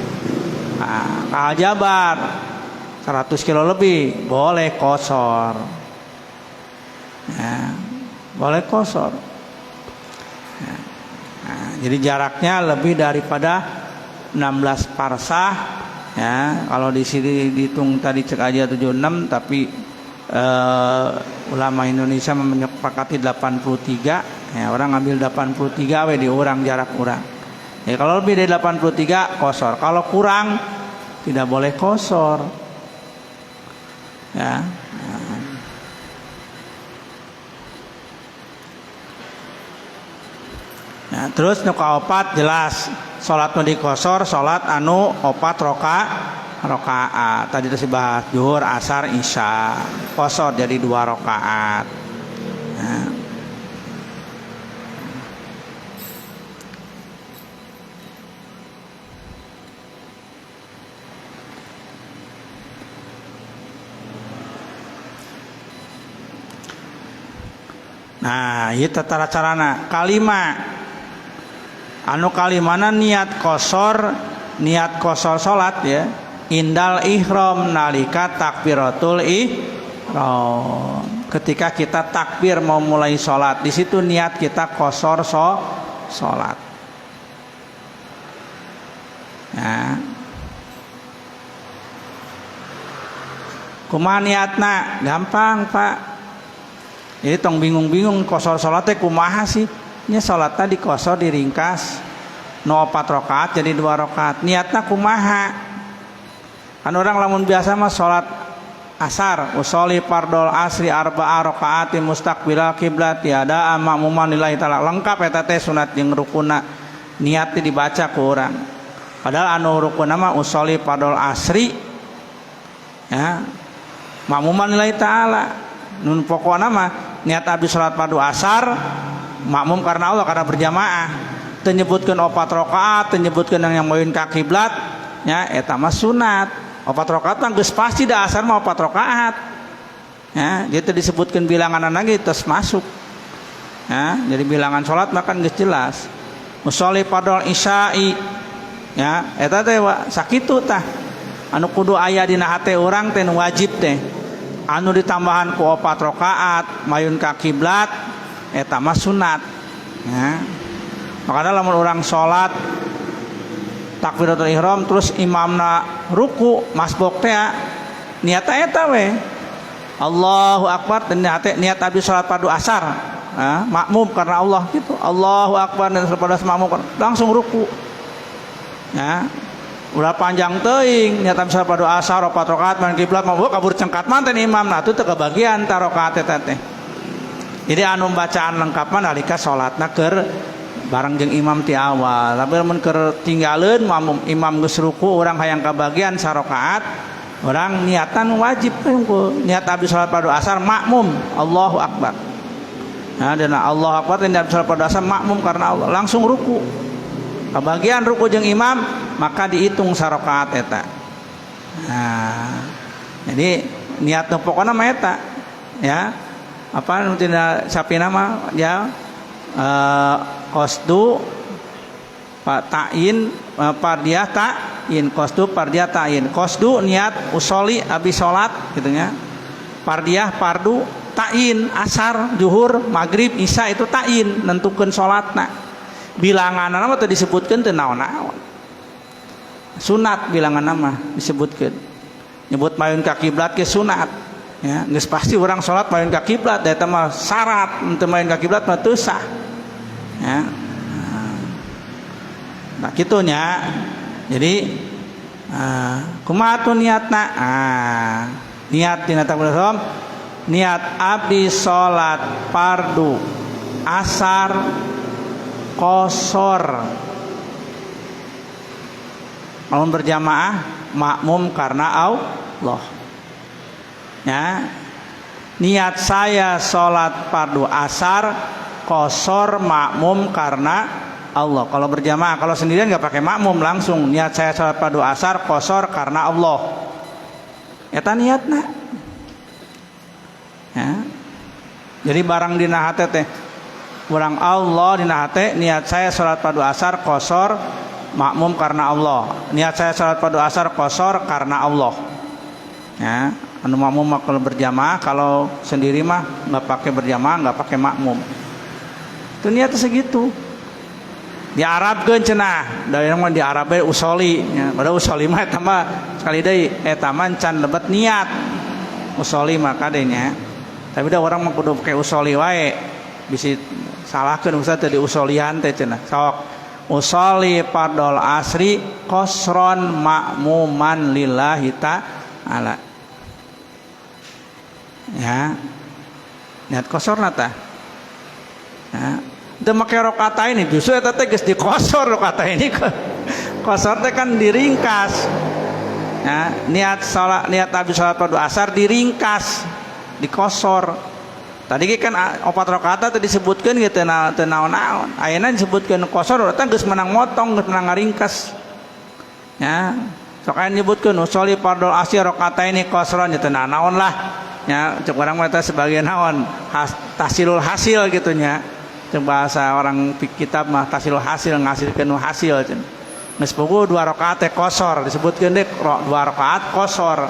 Al-Jabar 100 kilo lebih boleh kosor. Boleh kosor. Jadi jaraknya lebih daripada 16 parsah ya. Kalau di sini dihitung tadi cek aja 76, tapi ulama Indonesia menyepakati 83 ya, orang ambil 83 we di orang jarak kurang. Ya, kalau lebih dari 83 kosor. Kalau kurang tidak boleh kosor. Ya. Nah, terus nu kaopat jelas salat nu dikosor salat anu 4 rakaat. Tadi itu dibahas zuhur, asar, isya. Kosor jadi 2 rakaat. Nah, ieu tata carana. Kalima anu kalimana niat kosor salat ya, indal ihram nalika takbiratul ihram. Ketika kita takbir mau mulai salat, di situ niat kita kosor salat. Ya. Kumaha niatna? Gampang, Pak. Jadi tong bingung-bingung kosor salat teh kumaha sih? Nya salatna dikosor diringkas 4 rakaat jadi 2 rakaat. Niatna kumaha? Kan orang lamun biasa mah salat asar, usolli fardol asri arba'a rakaatin mustaqbilal kiblat tiada ma'muman lillahi ta'ala. Lengkap eta teh sunat jeung rukunna. Niat dibaca ku urang. Padahal anu rukunna mah usolli fardol asri ya. Ma'muman lillahi ta'ala. Nun pokona mah niat abdi salat fardu asar makmum karena Allah, karena berjamaah. Menyebutkan 4 rakaat, menyebutkan yang moin ka kiblat ya, eta mah sunat. 4 rakaat mah geus pasti da asar mah 4 rakaat. Ya, jadi disebutkan bilangan lagi terus masuk. Ya, jadi bilangan salat mah kan geus jelas. Musolli fardhol isya'i. Ya, eta teh sakitu tah. Anu kudu aya dina hate urang teh wajib teh. Anu ditambahan ku 4 rakaat mayun ka kiblat eta mah sunat ya. Makanya lamun orang salat takbiratul ihram terus imamna ruku masbuk teh niat eta we Allahu akbar dan niat abdi salat fardu asar ya, makmum karena Allah gitu. Allahu akbar dan salat makmum langsung ruku ya. Udah panjang teuing niat abdi salat fardu asar 4 rakaat man kiblat mah kabur cengkat manten imamna tuh teu kebagian ta rakaat eta teh. Jadi anu bacaan lengkap mah nalika salatna keur bareng jeung imam ti awal. Tapi mun keur tinggalin imam geus ruku urang hayang kabagian sarakaat, urang niatan wajib niat abdi salat fardu asar makmum Allahu akbar. Nah, dan Allahu akbar niat salat fardu asar makmum karena Allah langsung ruku. Kabagian ruku jeung imam maka dihitung sarakaat eta. Nah, jadi niat pokona mah eta ya. Apa nutina sapi nama ya qasdu ta'in fardiyah ta'in qasdu fardiyah ta'in qasdu niat usolli abi salat gitu nya, fardiyah fardu ta'in asar zuhur maghrib isya itu ta'in nentukeun salatna. Bilanganna mah teu disebutkeun teu naon-naon, sunat bilanganna mah disebutkeun. Nyebut mayun ka kiblat ke sunat ya, geus pasti orang salat mayun ka kiblat eta mah syarat, teu mayun ka kiblat mah teu sah ya. Nah kitu nya. Jadi Kumaha tuh niatna? Niat dina takbiratul ihram, niat abdi salat fardu asar qashar. Lamun berjamaah makmum karena Allah. Ya. Niat saya salat fardu asar qashar makmum karena Allah. Kalau berjamaah, kalau sendirian nggak pakai makmum, langsung niat saya salat fardu asar qashar karena Allah. Eta niatna. Ya. Jadi barang dina hate teh urang Allah dina hate, niat saya salat fardu asar qashar makmum karena Allah. Niat saya salat fardu asar qashar karena Allah. Ya, anu makmum kalau berjamaah, kalau sendiri mah nggak pakai berjamaah, nggak pakai makmum. Itu niatnya segitu. Di Arab geun cenah, da mah di Arab we usoli, ya. Padahal usoli mah eta mah sekali deui eta mah can lebet niat. Usoli mah kadenya. Tapi da orang mah kudu pakai usoli wae. Bisi salahkeun ustaz teh di usolian teh cenah. Sok usoli fardhol asri qasron ma'muman lillahi ta'ala. Ya. Niat qasarna tah. Ya. Teu make rakaat ini justru eta teh geus dikosor rakaat ini. Qasar teh kan diringkas. Ya, niat salat niat abdi salat fardu asar diringkas, dikosor. Tadi kan 4 rakaat teh disebutkeun ge teu naon-naon. Ayeuna disebutkeun qasar eta geus menang motong, geus menang ngaringkas. Ya, sok aya nyebutkeun usolli fardhol asri rakaataini qasran teu naon lah. Ya, cek urang mah eta sebagian naon tahsilul hasil gitu nya. Cek bahasa orang kitab mah tahsilul hasil ngasilkeun hasil cenah. Geus puguh 2 rakaat teh qasar disebutkeun deuk 2 rakaat qasar.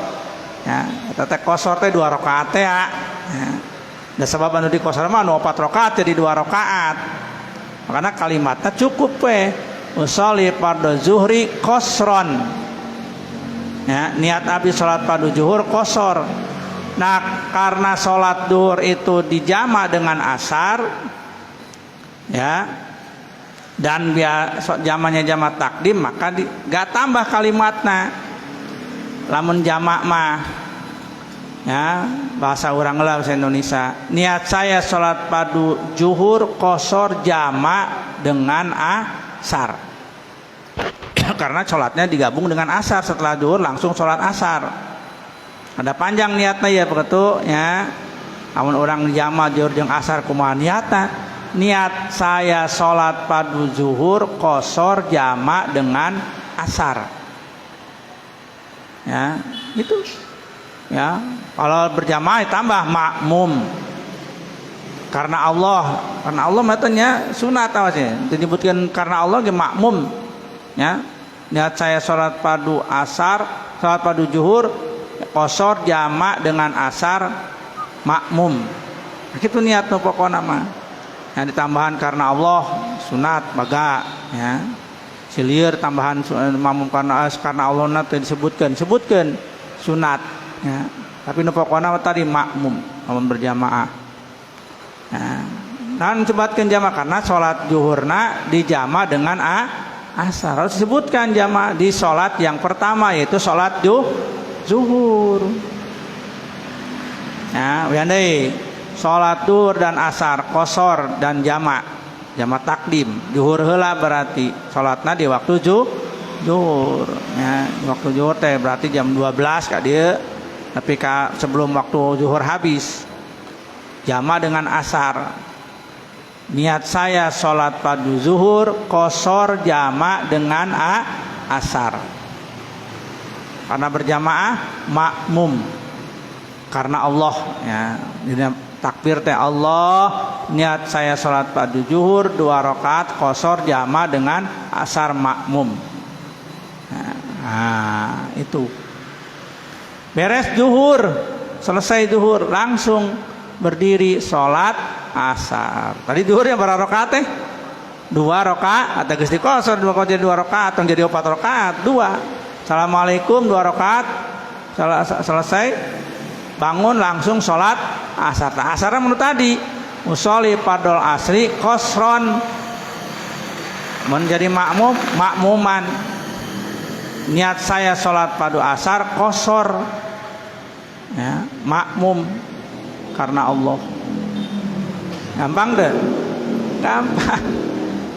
Ya, eta teh qasar teh 2 rakaat teh ya. Da sabab anu di qasar mah anu 4 rakaat jadi 2 rakaat. Makana kalimatna cukup we. Usolli fardhu zuhri qasron. Ya, niat abdi salat fardu zuhur qasar. Nah, karena salat zuhur itu dijama dengan asar, ya, dan jamannya jama takdim, maka gak tambah kalimatna. Lamun jama mah, ya, bahasa orang lah bahasa Indonesia. Niat saya salat fardu zuhur qasar jama dengan asar. Karena salatnya digabung dengan asar, setelah zuhur langsung salat asar. Ada panjang niatnya ya begitu ya. Namun orang jama zuhur jeung asar kumaha niatna? Niat saya salat fardu zuhur qasar jama dengan asar. Ya, itu. Ya, kalau berjamaah tambah makmum. Karena Allah matanya sunat awasnya. Disebutkan karena Allah ge makmum. Ya. Niat saya salat fardu asar, salat fardu zuhur qasar jama dengan asar makmum. Kitu niat nu pokona mah. Yang ditambahan karena Allah sunat baga ya. Silir tambahan makmum karena Allah teh disebutkeun sunat ya. Tapi nu pokona tadi makmum lamun berjamaah. Nah, dan sebutkeun jamaah karena salat zuhurna dijama dengan asar. Harus disebutkan jamaah di salat yang pertama yaitu salat zuhur. Ya, deui. Salat zuhur dan asar qasar dan jama takdim. Zuhur heula berarti salatna di waktu zuhur. Ya, waktu zuhur teh berarti jam 12 ka dieu. Tapi sebelum waktu zuhur habis. Jama dengan asar. Niat saya salat fardu zuhur qasar jama dengan asar. Karena berjamaah makmum karena Allah ya. Takbir teh Allah, niat saya salat fardu zuhur 2 rakaat qasar jama dengan asar makmum. Nah, itu. Beres zuhur, selesai zuhur langsung berdiri salat asar. Tadi zuhurnya berapa rakaat teh? 2 rakaat, ada geus diqasar 2 rakaat, jadi 4 rakaat, 2. Assalamualaikum 2 rakaat selesai bangun langsung sholat asar. Nah, asarnya menurut tadi usolli fardhol asri qasron menjadi makmuman niat saya sholat padu asar qasar, ya, makmum karena Allah. Gampang deh, gampang.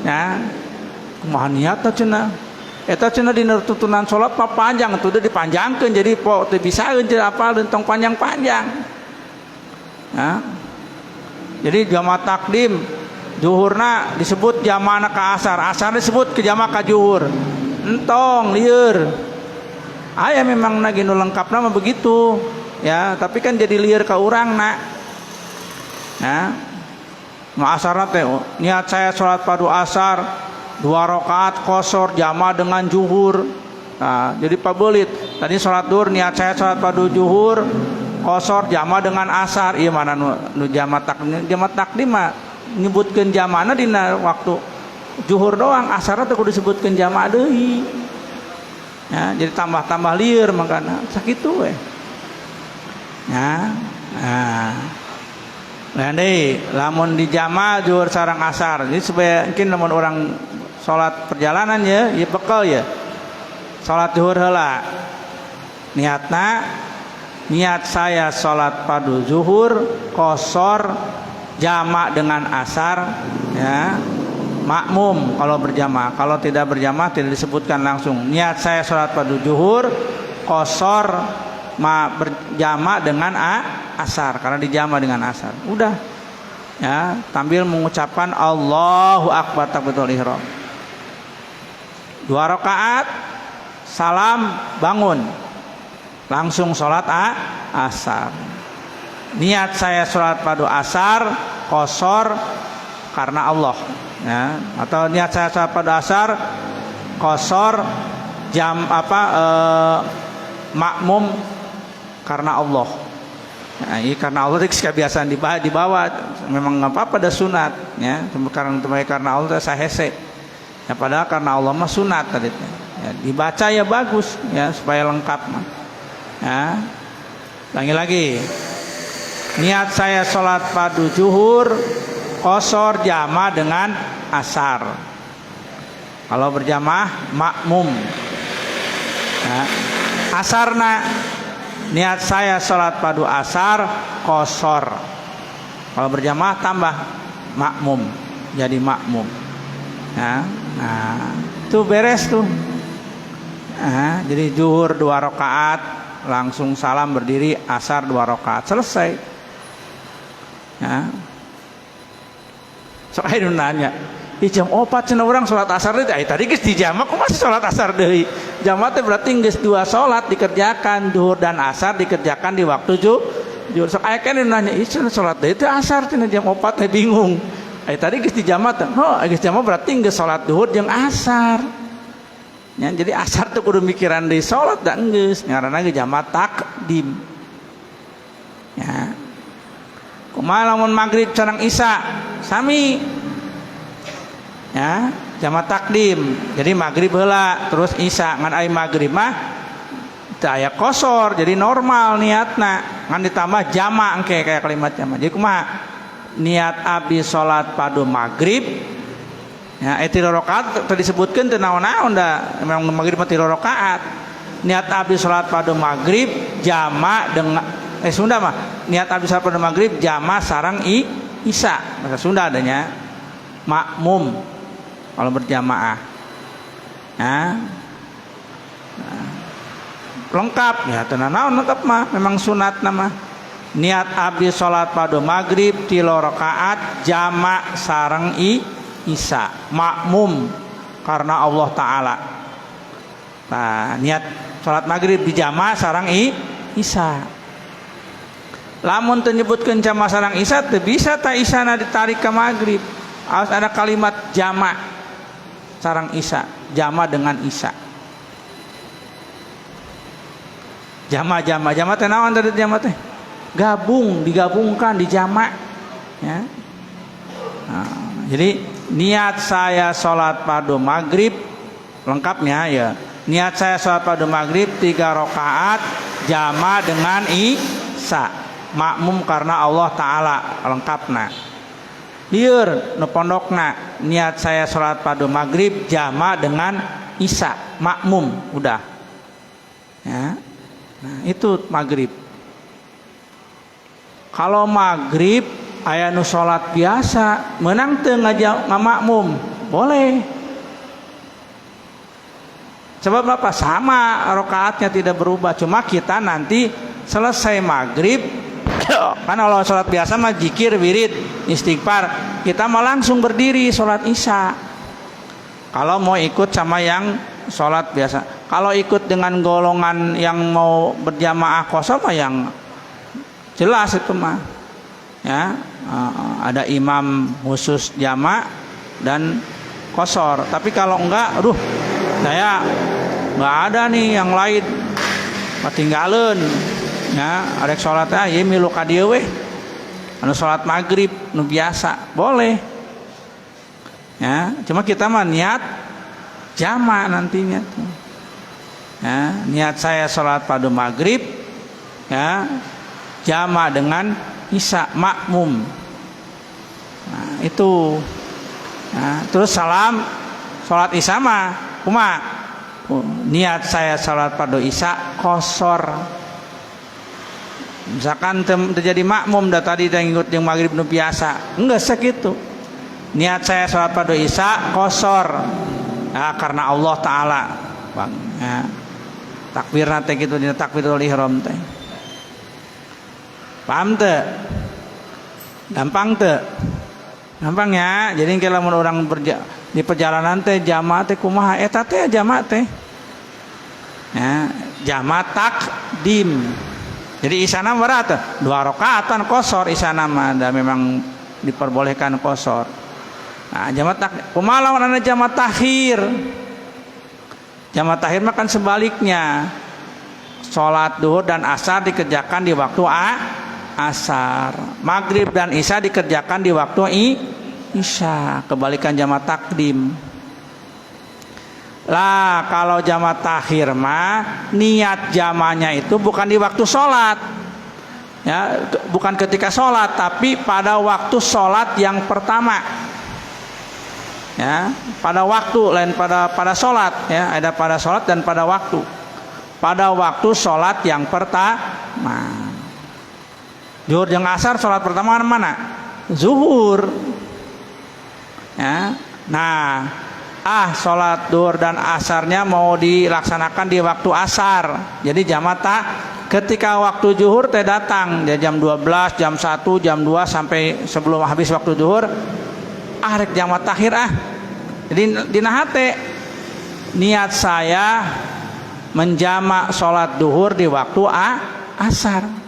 Ya, kumaha niat cenah. Eta cenah dina tuntunan sholat mah panjang, tuh udah dipanjangkeun jadi po teu bisa eueuh apal tong panjang-panjang. Ya. Jadi jamaah takdim zuhurna disebut jamaah ka asar, asar disebut ke jamaah ka zuhur. Entong lieur. Aya memang lagi nu lengkapna mah begitu. Ya, tapi kan jadi lieur ka urangna. Nah, nu asarna teh niat saya salat padu asar 2 rakaat qasar jamaah dengan zuhur. Nah, jadi pabelit. Tadi salat zuhur niat saya salat padu zuhur qasar jamaah dengan asar. Ieu mana nu jamaah takdim mah nyebutkeun jamaahna dina waktu zuhur doang, asar teh kudu disebutkeun jamaah deui. Ya, jadi tambah-tambah lieur makana sakitu we. Ya. Nah deui lamun di jamaah zuhur sareng asar. Jadi supaya mungkin lamun orang salat perjalanan ya, ieu bekal ya. Salat zuhur heula. Niat saya salat padu zuhur qasar jamak dengan asar, ya. Makmum kalau berjamaah, kalau tidak berjamaah tidak disebutkan langsung. Niat saya sholat padu zuhur qasar berjamaah dengan asar, karena dijamaah dengan asar. Udah, ya, sambil mengucapkan Allahu Akbar takbiratul ihram. 2 rakaat, salam, bangun, langsung sholat asar. Niat saya sholat padu asar qasar karena Allah, ya, atau niat saya sholat pada asar qasar makmum karena Allah. Nah, ini karena Allah itu kebiasaan dibawa memang nggak apa-apa pada sunat, ya, karena Allah saya hese, ya, padahal karena Allah mah sunat tadi, ya, dibaca ya bagus, ya, supaya lengkap mah. Ya, lagi niat saya sholat padu zuhur qasar jamaah dengan asar. Kalau berjamaah makmum. Nah, asarna niat saya sholat padu asar qasar. Kalau berjamaah tambah makmum, jadi makmum. Nah, itu beres tuh. Nah, jadi zuhur 2 rakaat, langsung salam berdiri, asar 2 rakaat, selesai. Ya. Soalnya nanya, jam 4 cenah urang salat asar deui, tadi geus dijama kok masih salat asar deui. Jama teh berarti geus 2 salat dikerjakan, zuhur dan asar dikerjakan di waktu zuhur. Sok aya kan nanya, cenah salat deui teh asar cenah jam 4 teh bingung. Tadi geus dijama teh, geus jama berarti geus salat zuhur jeung asar. Ya, jadi asar teh kudu mikiran deui salat da geus, ngaranna ge jama takdim. Ya. Kumaha lamun maghrib sareng isya sami, ya, jamaah takdim. Jadi maghrib heula terus isya, ngan aya maghrib mah teu aya qasar, jadi normal niatna, ngan ditambah jama engke kayak kalimat jama. Jadi kumaha niat abdi salat padu maghrib, ya, 3 rakaat tadi disebutkeun teu naon-naon da, memang maghrib mah 3 rakaat. Niat abdi salat padu maghrib jama dengan Sunda mah niat abdi salat pada maghrib jamaah sareng isya, bahasa Sunda adanya makmum kalau berjamaah. Nah, lengkap ya, tenan naon lengkap mah memang sunat nama. Niat abdi salat pada maghrib 3 rakaat jamaah sareng isya, makmum karena Allah Taala. Nah, niat salat maghrib di jamaah sareng isya. Lamun teu nyebutkeun jamaah sareng isya teu bisa ta isyana ditarik ke maghrib. Harus ada kalimat jama sareng isya, jama dengan isya. Jama teh naon tadi jama teh? Gabung, digabungkan, dijama. Ya. Nah, jadi niat saya sholat padu maghrib lengkapnya ya. Niat saya sholat padu maghrib 3 rakaat jama dengan isya. Makmum karena Allah Ta'ala lengkapna. Lieur nu pondokna niat saya sholat padu maghrib jama dengan isya, makmum udah Nah, itu maghrib. Kalau maghrib aya nu salat biasa menang teu ngamakmum boleh. Sebab apa? Sama rakaatnya tidak berubah, cuma kita nanti selesai maghrib kan kalau salat biasa mah zikir, wirid, istighfar, kita mah langsung berdiri salat isya. Kalau mau ikut sama yang salat biasa, kalau ikut dengan golongan yang mau berjamaah qasar mah yang jelas itu mah ya, ada imam khusus jama dan qasar. Tapi kalau enggak, saya enggak ada nih yang lain, ketinggalan ya, arek salat ieu milu ka dieu weh, anu salat maghrib nu biasa boleh ya, cuma kita mah niat jama nantinya tuh ya, niat saya salat pada maghrib ya, jama dengan isya makmum. Nah, itu. Nah, terus salam salat isya mah kumaha? Niat saya salat pada isya qasar. Misalkan terjadi makmum dah tadi yang ikut yang maghrib nu biasa, enggak segitu. Niat saya salat pada isya qasar. Ya, karena Allah taala. Bang, ya. Takbirna teh kitu dina takbiratul ihram teh. Paham teu? Gampang teu? Gampang ya. Jadi kalau orang di perjalanan teh jamaah teh kumaha? Eta teh jamaah teh. Ya, jamaah takdim. Jadi isana berat 2 rakaatan qasar isana mah memang diperbolehkan qasar. Nah, jamaah takdim kumaha lawan ana jamaah takhir? Jamaah takhir mah kan sebaliknya. Salat duhur dan asar dikerjakan di waktu asar, maghrib dan isya dikerjakan di waktu isya, kebalikan jamaah takdim. Lah kalau jamaah takhir mah niat jamanya itu bukan di waktu sholat ya, bukan ketika sholat, tapi pada waktu sholat yang pertama ya, pada waktu lain pada sholat ya, ada pada sholat dan pada waktu. Pada waktu sholat yang pertama. Zuhur jeung asar sholat pertama mana? Zuhur. Ya. Nah, sholat zuhur dan asarnya mau dilaksanakan di waktu asar. Jadi jamaah ketika waktu zuhur teh datang, ya jam 12, jam 1, jam 2 sampai sebelum habis waktu zuhur. Rek jamaah takhir Jadi dina hate niat saya menjamak sholat zuhur di waktu asar.